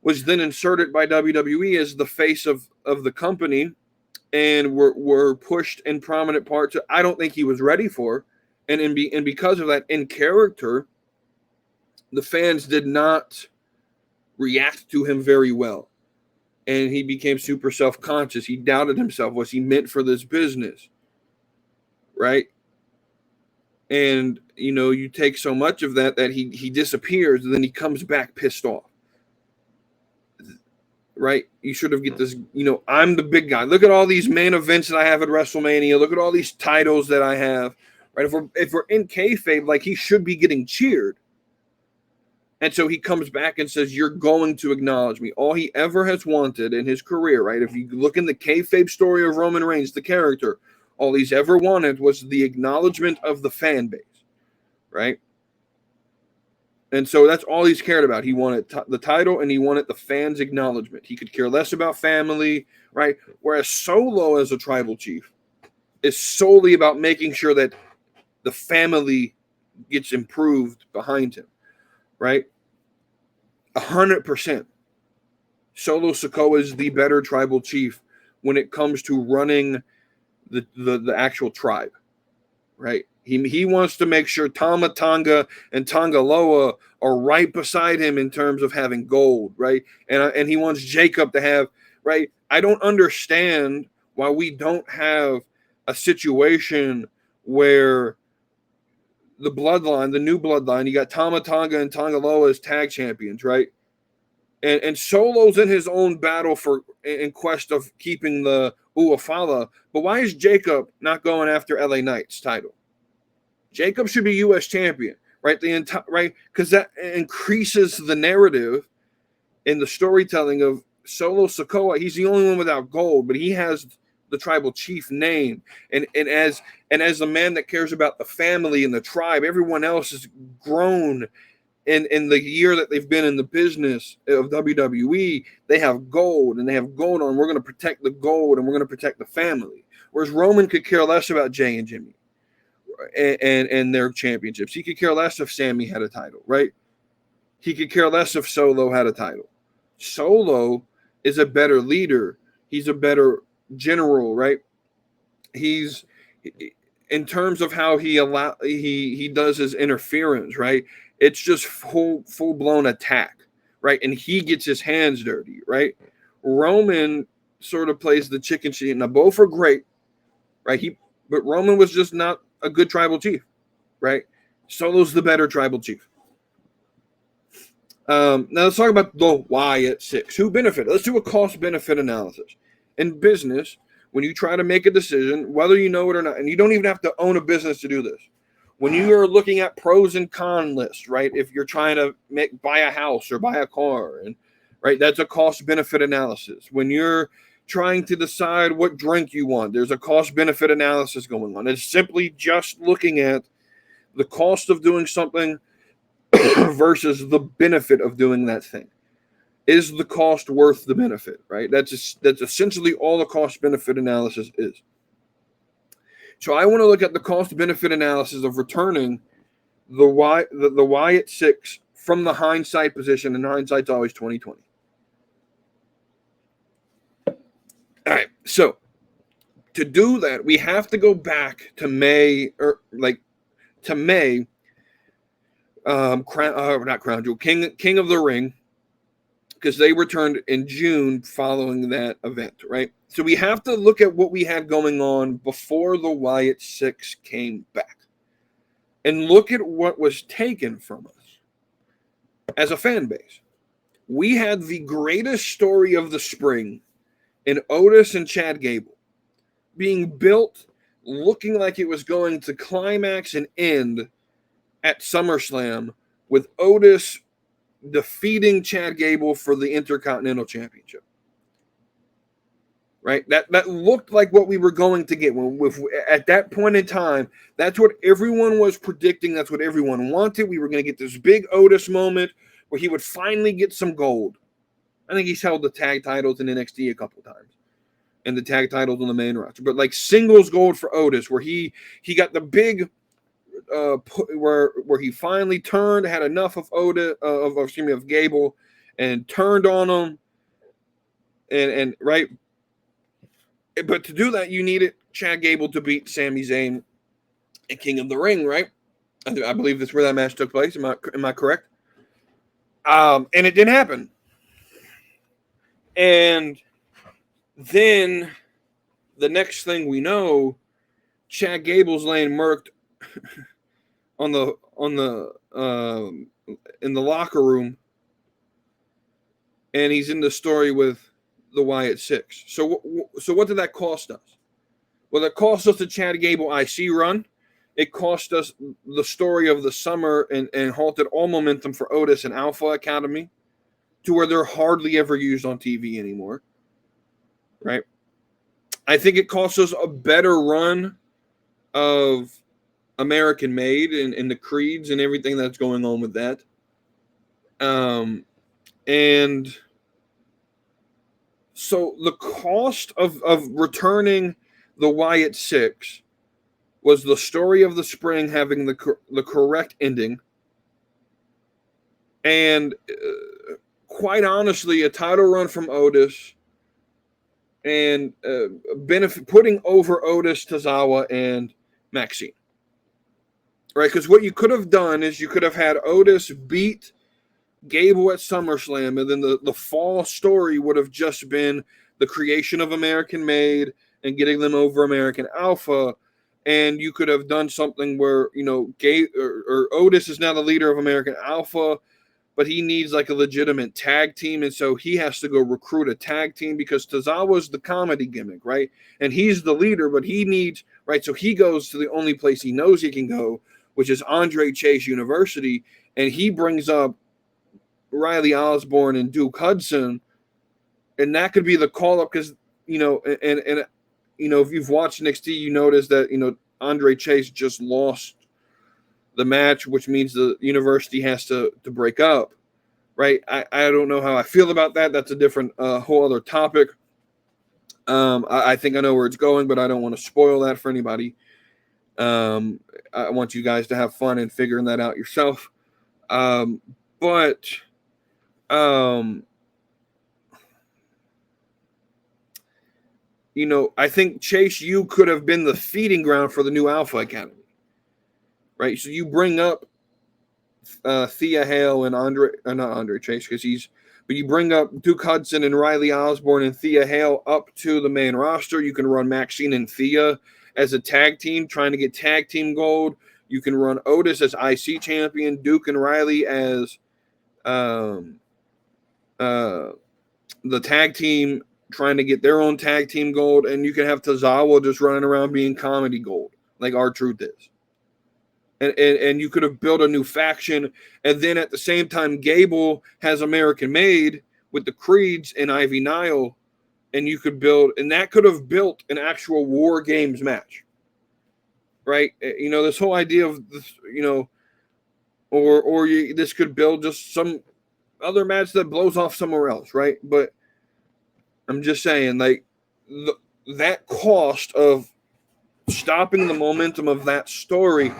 was then inserted by WWE as the face of the company, and were pushed in prominent parts. I don't think he was ready for, and because of that, in character, the fans did not react to him very well. And he became super self-conscious. He doubted himself. Was he meant for this business? Right? And, you take so much of that he disappears, and then he comes back pissed off. Right? You sort of get this, I'm the big guy. Look at all these main events that I have at WrestleMania. Look at all these titles that I have. Right? If we're in kayfabe, like, he should be getting cheered. And so he comes back and says, you're going to acknowledge me. All he ever has wanted in his career, right? If you look in the kayfabe story of Roman Reigns, the character, all he's ever wanted was the acknowledgement of the fan base, right? And so that's all he's cared about. He wanted the title, and he wanted the fans' acknowledgement. He could care less about family, right? Whereas Solo, as a tribal chief, is solely about making sure that the family gets improved behind him, right? 100%. Solo Sikoa is the better tribal chief when it comes to running the actual tribe, right? He wants to make sure Tama Tonga and Tongaloa are right beside him in terms of having gold, right? And he wants Jacob to have, right? I don't understand why we don't have a situation where the bloodline, the new bloodline, you got Tama Tonga and Tongaloa as tag champions, right? And Solo's in his own battle in quest of keeping the Uafala. But why is Jacob not going after LA Knight's title? Jacob should be U.S. champion, right? Right, because that increases the narrative in the storytelling of Solo Sikoa. He's the only one without gold, but he has the tribal chief name, and as a man that cares about the family and the tribe, everyone else has grown in the year that they've been in the business of WWE. They have gold, and they have gold on. We're going to protect the gold, and we're going to protect the family. Whereas Roman could care less about Jay and Jimmy and their championships. He could care less if Sammy had a title, right? He could care less if Solo had a title. Solo is a better leader. He's a better general, right? He's, in terms of how he does his interference, right? It's just full blown attack, right? And he gets his hands dirty, right? Roman sort of plays the chicken shit. Now both are great, right? But Roman was just not a good tribal chief, right? Solo's the better tribal chief. Now let's talk about the Wyatt Six. Who benefited? Let's do a cost-benefit analysis. In business, when you try to make a decision, whether you know it or not, and you don't even have to own a business to do this. When you are looking at pros and con lists, right? If you're trying to buy a house or buy a car, and right, that's a cost-benefit analysis. When you're trying to decide what drink you want, there's a cost-benefit analysis going on. It's simply just looking at the cost of doing something versus the benefit of doing that thing. Is the cost worth the benefit, right? That's essentially all the cost-benefit analysis is. So I want to look at the cost-benefit analysis of returning the Wyatt Six from the hindsight position, and hindsight's always 20/20. All right, so to do that, we have to go back to May, not Crown Jewel, King of the Ring, because they returned in June following that event, right? So we have to look at what we had going on before the Wyatt Six came back and look at what was taken from us as a fan base. we had the greatest story of the spring in Otis and Chad Gable being built, looking like it was going to climax and end at SummerSlam with Otis defeating Chad Gable for the Intercontinental Championship. Right? That looked like what we were going to get. At that point in time, that's what everyone was predicting. That's what everyone wanted. We were going to get this big Otis moment where he would finally get some gold. I think he's held the tag titles in NXT a couple times and the tag titles on the main roster. But like singles gold for Otis, where he got the big where he finally turned, had enough of Otis of Gable, and turned on him. And right. But to do that, you needed Chad Gable to beat Sami Zayn and King of the Ring, right? I believe that's where that match took place. Am I correct? And it didn't happen. And then the next thing we know, Chad Gable's laying murked in the locker room, and he's in the story with the Wyatt Six. So what did that cost us? Well, it cost us the Chad Gable IC run. It cost us the story of the summer and halted all momentum for Otis and Alpha Academy to where they're hardly ever used on TV anymore. Right? I think it cost us a better run of American Made and the creeds and everything that's going on with that. And so the cost of returning the Wyatt Six was the story of the spring having the correct ending. And quite honestly, a title run from Otis and putting over Otis, Tozawa, and Maxine. Right? Because what you could have done is you could have had Otis beat Gable at SummerSlam, and then the fall story would have just been the creation of American Made and getting them over American Alpha. And you could have done something where, or Otis is now the leader of American Alpha, but he needs like a legitimate tag team. And so he has to go recruit a tag team because Tozawa's the comedy gimmick, right? And he's the leader, but he needs, right? So he goes to the only place he knows he can go, which is Andre Chase University. And he brings up Riley Osborne and Duke Hudson. And that could be the call up because, and if you've watched NXT, you notice that, Andre Chase just lost the match, which means the university has to break up, right? I don't know how I feel about that. That's a different whole other topic. I think I know where it's going, but I don't want to spoil that for anybody. I want you guys to have fun in figuring that out yourself. I think Chase U could have been the feeding ground for the new Alpha Academy, right? So you bring up Thea Hale and not Andre Chase but you bring up Duke Hudson and Riley Osborne and Thea Hale up to the main roster. You can run Maxine and Thea as a tag team trying to get tag team gold. You can run Otis as IC champion, Duke and Riley as the tag team trying to get their own tag team gold, and you can have Tozawa just running around being comedy gold like R-Truth is. And you could have built a new faction, and then at the same time Gable has American Made with the Creeds and Ivy Nile, and you could build, and that could have built an actual War Games match, right? This whole idea of this, this could build just some other match that blows off somewhere else, right? But I'm just saying, like, that cost of stopping the momentum of that story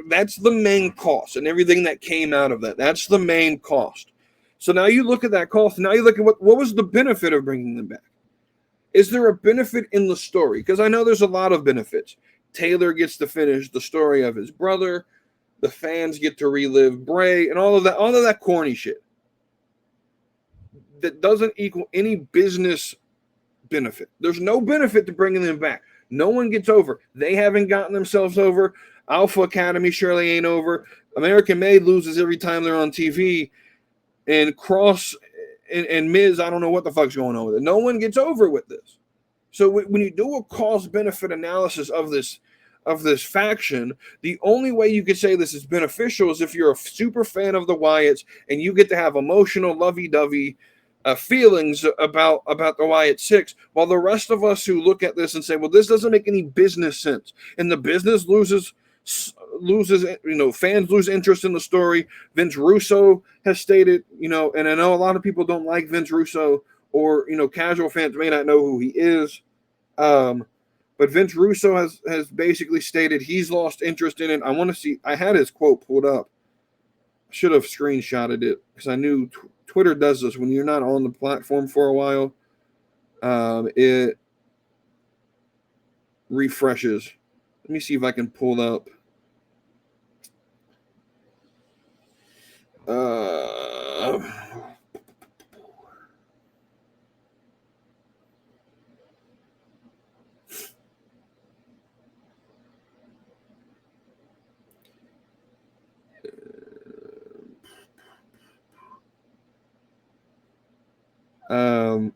that's the main cost, and everything that came out of that. That's the main cost. So now you look at that cost. Now you look at what was the benefit of bringing them back? Is there a benefit in the story? Because I know there's a lot of benefits. Taylor gets to finish the story of his brother. The fans get to relive Bray and all of that corny shit. That doesn't equal any business benefit. There's no benefit to bringing them back. No one gets over. They haven't gotten themselves over. Alpha Academy surely ain't over. American Made loses every time they're on TV. And Cross and Miz, I don't know what the fuck's going on with it. No one gets over with this. So when you do a cost-benefit analysis of this faction, the only way you could say this is beneficial is if you're a super fan of the Wyatts and you get to have emotional, lovey-dovey feelings about the Wyatt Six, while the rest of us who look at this and say, well, this doesn't make any business sense, and the business loses, fans lose interest in the story. Vince Russo has stated, and I know a lot of people don't like Vince Russo, or casual fans may not know who he is, but Vince Russo has basically stated he's lost interest in it. I want to see. I had his quote pulled up. I should have screenshotted it because I knew Twitter does this when you're not on the platform for a while. It refreshes. Let me see if I can pull up.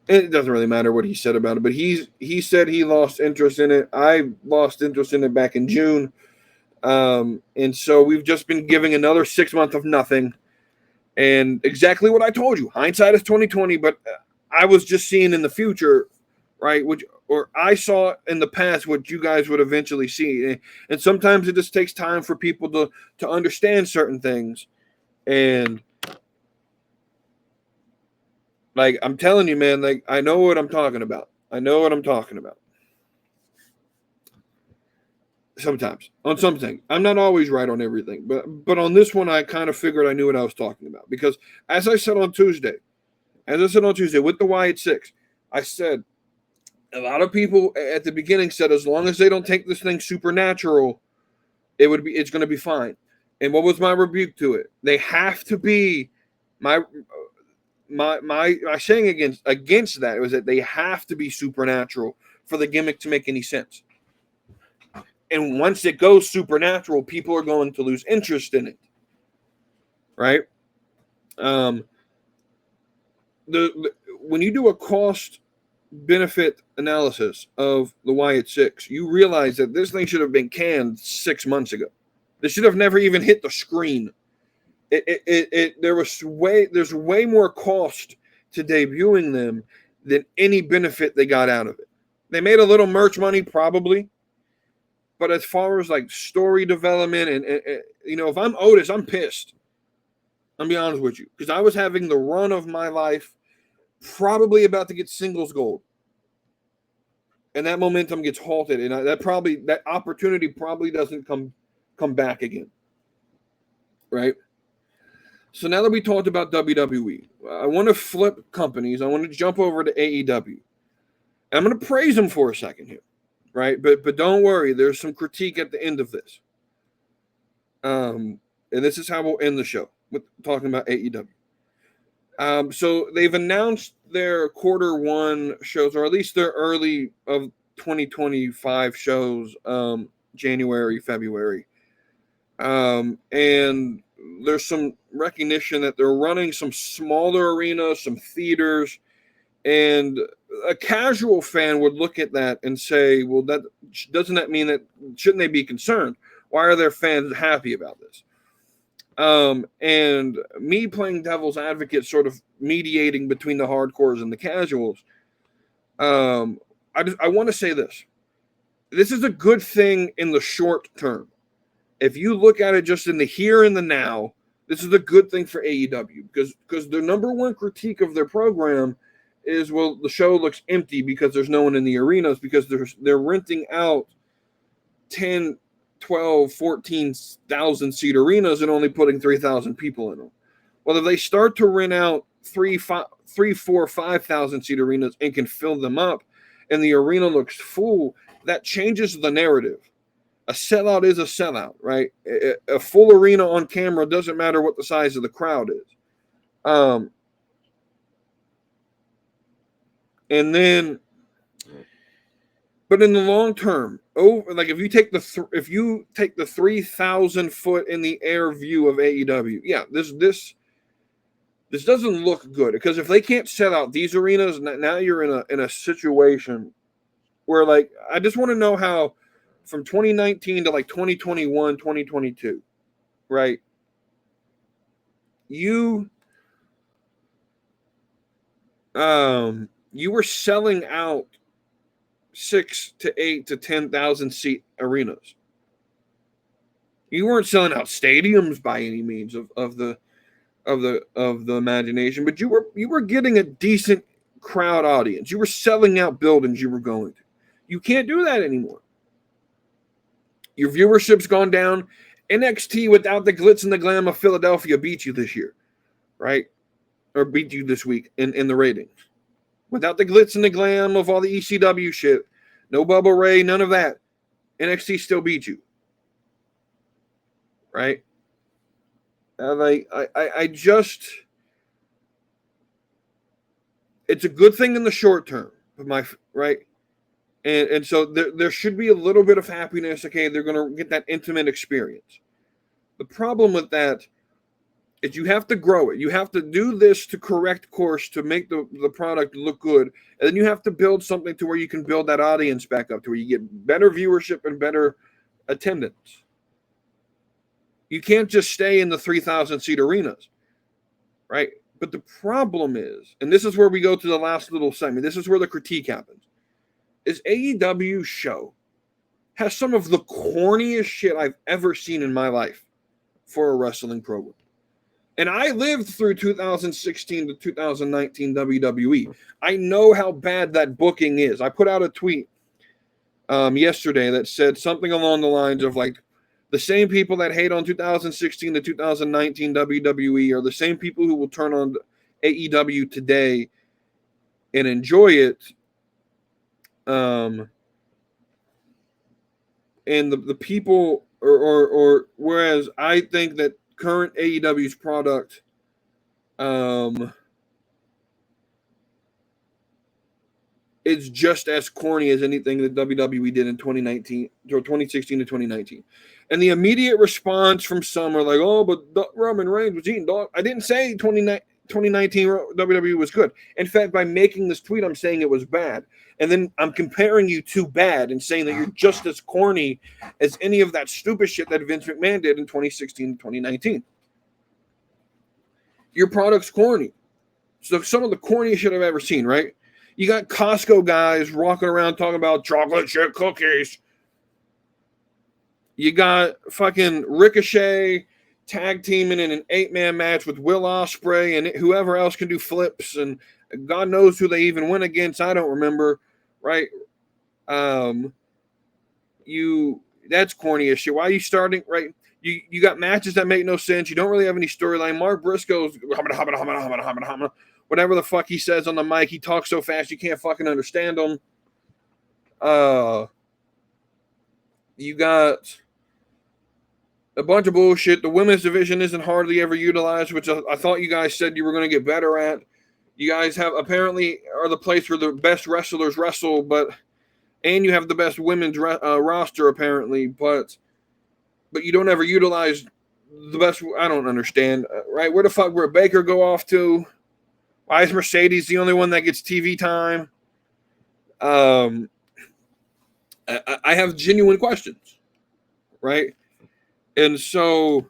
It doesn't really matter what he said about it, but he said he lost interest in it. I lost interest in it back in June. And so we've just been giving another 6 months of nothing. And exactly what I told you, hindsight is 2020, but I was just seeing in the future, right? Or I saw in the past what you guys would eventually see. And sometimes it just takes time for people to understand certain things. And like, I'm telling you, man, like, I know what I'm talking about. Sometimes on something, I'm not always right on everything, but on this one, I kind of figured I knew what I was talking about, because as I said on Tuesday with the Wyatt Six, I said a lot of people at the beginning said as long as they don't take this thing supernatural, it's going to be fine. And what was my rebuke to it? They have to be my saying against that was that they have to be supernatural for the gimmick to make any sense. And once it goes supernatural, people are going to lose interest in it, right? When you do a cost-benefit analysis of the Wyatt Six, you realize that this thing should have been canned 6 months ago. This should have never even hit the screen. There's way more cost to debuting them than any benefit they got out of it. They made a little merch money, probably. But as far as like story development and if I'm Otis, I'm pissed. I'll be honest with you, because I was having the run of my life, probably about to get singles gold, and that momentum gets halted, and that opportunity probably doesn't come back again, right? So now that we talked about WWE, I want to flip companies. I want to jump over to AEW, and I'm going to praise them for a second here. Right, but don't worry. There's some critique at the end of this, and this is how we'll end the show with talking about AEW. So they've announced their quarter one shows, or at least their early of 2025 shows, January, February, and there's some recognition that they're running some smaller arenas, some theaters. And a casual fan would look at that and say, well, doesn't that mean that shouldn't they be concerned? Why are their fans happy about this? And me playing devil's advocate, sort of mediating between the hardcores and the casuals, I want to say this. This is a good thing in the short term. If you look at it just in the here and the now, this is a good thing for AEW, because their number one critique of their program is, well, the show looks empty because there's no one in the arenas, because they're renting out 10, 12, 14,000 seat arenas and only putting 3,000 people in them. Well, if they start to rent out 3, 4, 5,000 seat arenas and can fill them up, and the arena looks full, that changes the narrative. A sellout is a sellout, right? A full arena on camera doesn't matter what the size of the crowd is. And then, but in the long term, like if you take the 3,000 foot in the air view of AEW, yeah, this This doesn't look good, because if they can't sell out these arenas, now you're in a situation where, like, I just want to know how from 2019 to like 2021, 2022, right? You were selling out 6 to 8 to 10,000 seat arenas. You weren't selling out stadiums by any means of the imagination, but you were getting a decent crowd audience. You were selling out buildings you were going to. You can't do that anymore. Your viewership's gone down. NXT, without the glitz and the glam of Philadelphia, beat you this year, right? Or beat you this week in the ratings. Without the glitz and the glam of all the ECW shit, no Bubba Ray, none of that, NXT still beat you, right? I just, it's a good thing in the short term, right? And so there should be a little bit of happiness. Okay, they're going to get that intimate experience. The problem with that is you have to grow it. You have to do this to correct course to make the product look good. And then you have to build something to where you can build that audience back up to where you get better viewership and better attendance. You can't just stay in the 3,000 seat arenas, right? But the problem is, and this is where we go to the last little segment, this is where the critique happens, is AEW's show has some of the corniest shit I've ever seen in my life for a wrestling program. And I lived through 2016 to 2019 WWE. I know how bad that booking is. I put out a tweet yesterday that said something along the lines of like, the same people that hate on 2016 to 2019 WWE are the same people who will turn on AEW today and enjoy it. And the people, or whereas I think that current AEW's product, it's just as corny as anything that WWE did in 2019 or 2016 to 2019. And the immediate response from some are like, oh, but Roman Reigns was eating dog. I didn't say 2019 WWE was good. In fact, by making this tweet, I'm saying it was bad. And then I'm comparing you to bad and saying that you're just as corny as any of that stupid shit that Vince McMahon did in 2016 to 2019. Your product's corny. So some of the corniest shit I've ever seen, right? You got Costco guys walking around talking about chocolate chip cookies. You got fucking Ricochet tag teaming in an 8-man match with Will Ospreay and whoever else can do flips, and God knows who they even went against. I don't remember, right? That's corny as shit. Why are you starting, right? You got matches that make no sense. You don't really have any storyline. Mark Briscoe's whatever the fuck he says on the mic. He talks so fast you can't fucking understand him. You got a bunch of bullshit. The women's division isn't hardly ever utilized, which I thought you guys said you were going to get better at. You guys have apparently are the place where the best wrestlers wrestle, and you have the best women's roster apparently, but you don't ever utilize the best. I don't understand, right? Where the fuck Britt Baker go off to? Why is Mercedes the only one that gets TV time? I have genuine questions, right? And so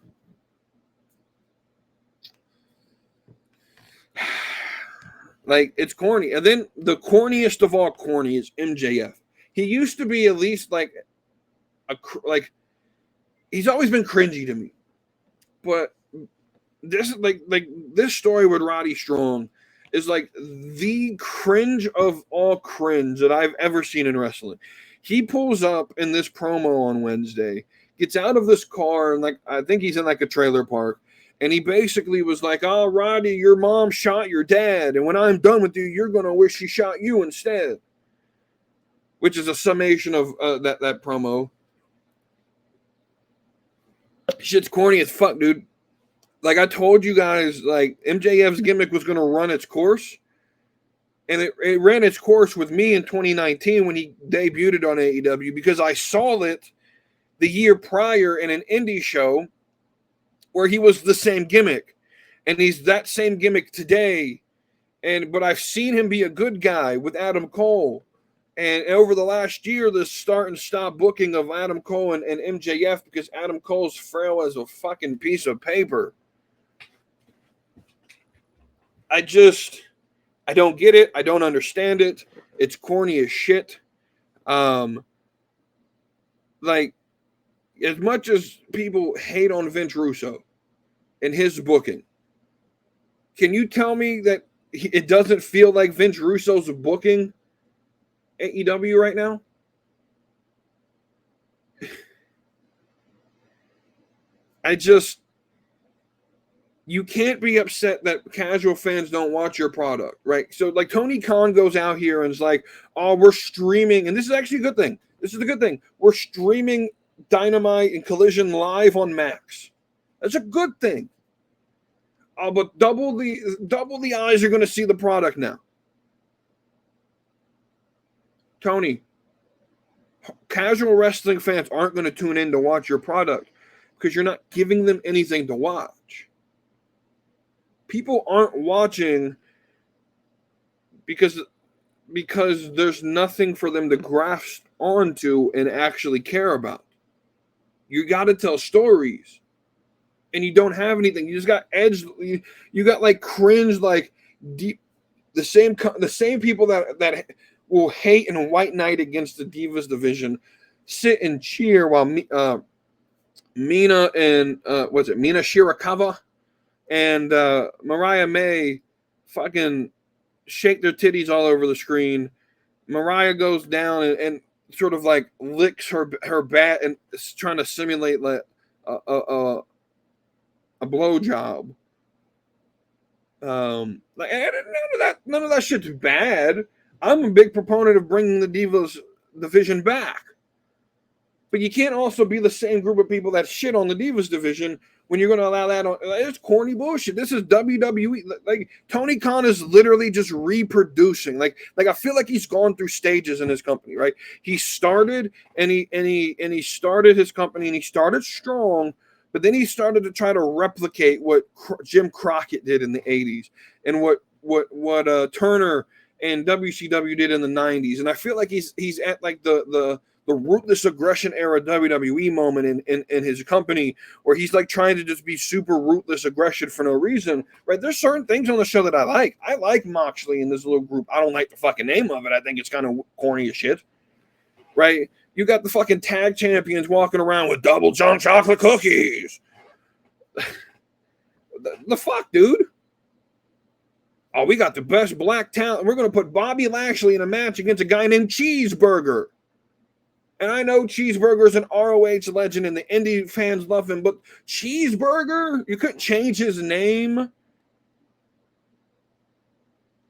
like it's corny. And then the corniest of all corny is MJF. He used to be at least like he's always been cringy to me. But this this story with Roddy Strong is like the cringe of all cringe that I've ever seen in wrestling. He pulls up in this promo on Wednesday, gets out of this car, and like I think he's in like a trailer park, and he basically was like, "Oh, Roddy, your mom shot your dad, and when I'm done with you, you're gonna wish she shot you instead." Which is a summation of that promo. Shit's corny as fuck, dude. Like I told you guys, like MJF's gimmick was gonna run its course. And it ran its course with me in 2019 when he debuted on AEW, because I saw it the year prior in an indie show where he was the same gimmick. And he's that same gimmick today. But I've seen him be a good guy with Adam Cole. And over the last year, this start and stop booking of Adam Cole and MJF, because Adam Cole's frail as a fucking piece of paper. I don't get it. I don't understand it. It's corny as shit. Like, as much as people hate on Vince Russo and his booking, can you tell me that it doesn't feel like Vince Russo's booking AEW right now? You can't be upset that casual fans don't watch your product, right? So, like, Tony Khan goes out here and is like, oh, we're streaming, and this is actually a good thing. This is a good thing. We're streaming Dynamite and Collision live on Max. That's a good thing. But double the eyes are going to see the product now. Tony, casual wrestling fans aren't going to tune in to watch your product because you're not giving them anything to watch. People aren't watching because there's nothing for them to grasp onto and actually care about. You got to tell stories, and you don't have anything. You just got edge. You got like cringe, like deep. The same people that will hate and white knight against the Divas division sit and cheer while Mina and Mina Shirakawa and Mariah May fucking shake their titties all over the screen. Mariah goes down and sort of like licks her bat and is trying to simulate like a blowjob. Like none of that shit's bad. I'm a big proponent of bringing the Divas division back. But you can't also be the same group of people that shit on the Divas division when you're going to allow that on. It's corny bullshit. This is WWE. Like, Tony Khan is literally just reproducing. Like I feel like he's gone through stages in his company, right? He started and he started his company and he started strong, but then he started to try to replicate what Jim Crockett did in the 80s and what Turner and WCW did in the 90s. And I feel like he's at like the ruthless aggression era WWE moment in his company, where he's like trying to just be super ruthless aggression for no reason, right? There's certain things on the show that I like. I like Moxley in this little group. I don't like the fucking name of it. I think it's kind of corny as shit, right? You got the fucking tag champions walking around with double junk chocolate cookies. the fuck, dude? Oh, we got the best black talent. We're going to put Bobby Lashley in a match against a guy named Cheeseburger. And I know Cheeseburger's an ROH legend and the indie fans love him, but Cheeseburger, you couldn't change his name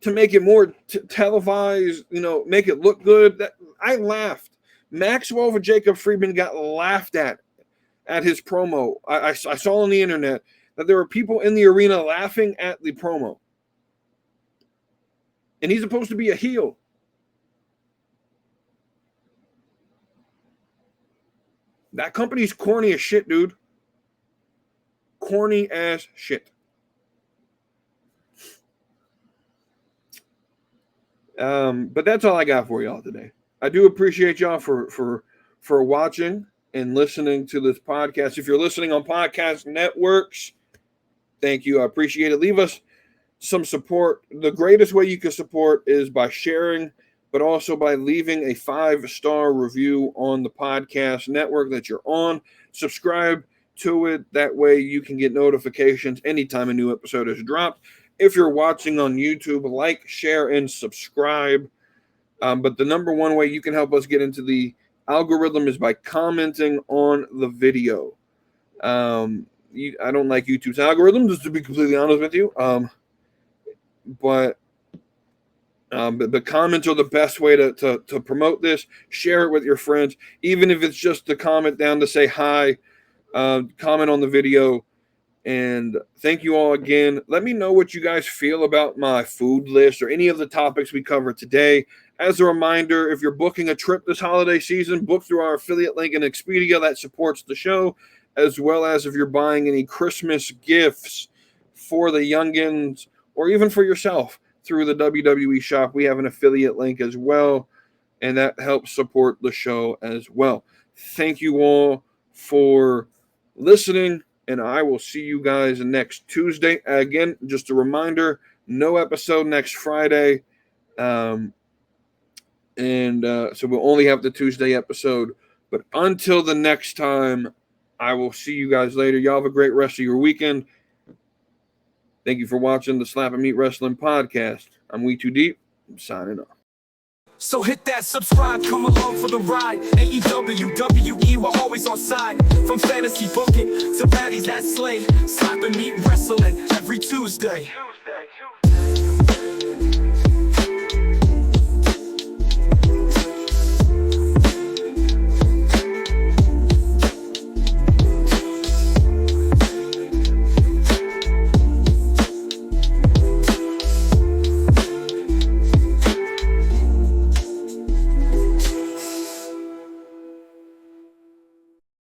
to make it more televised, make it look good. I laughed. Maxwell for Jacob Friedman got laughed at his promo. I saw on the internet that there were people in the arena laughing at the promo. And he's supposed to be a heel. That company's corny as shit, dude. Corny as shit. But that's all I got for y'all today. I do appreciate y'all for watching and listening to this podcast. If you're listening on podcast networks, thank you. I appreciate it. Leave us some support. The greatest way you can support is by sharing, but also by leaving a 5-star review on the podcast network that you're on. Subscribe to it. That way you can get notifications anytime a new episode is dropped. If you're watching on YouTube, like, share, and subscribe. But the number one way you can help us get into the algorithm is by commenting on the video. I don't like YouTube's algorithm, just to be completely honest with you. But the comments are the best way to promote this. Share it with your friends, even if it's just to comment down to say hi. Comment on the video. And thank you all again. Let me know what you guys feel about my food list or any of the topics we covered today. As a reminder, if you're booking a trip this holiday season, book through our affiliate link in Expedia that supports the show, as well as if you're buying any Christmas gifts for the youngins or even for yourself through the WWE shop. We have an affiliate link as well, and that helps support the show as well. Thank you all for listening, and I will see you guys next Tuesday. Again, just a reminder, no episode next Friday. So we'll only have the Tuesday episode. But until the next time, I will see you guys later. Y'all have a great rest of your weekend. Thank you for watching the Slap and Meat Wrestling Podcast. I'm WeTooDeep. I'm signing off. So hit that subscribe, come along for the ride. AEW, WWE, we're always on side. From fantasy booking to baddies that slay. Slap and Meat Wrestling every Tuesday.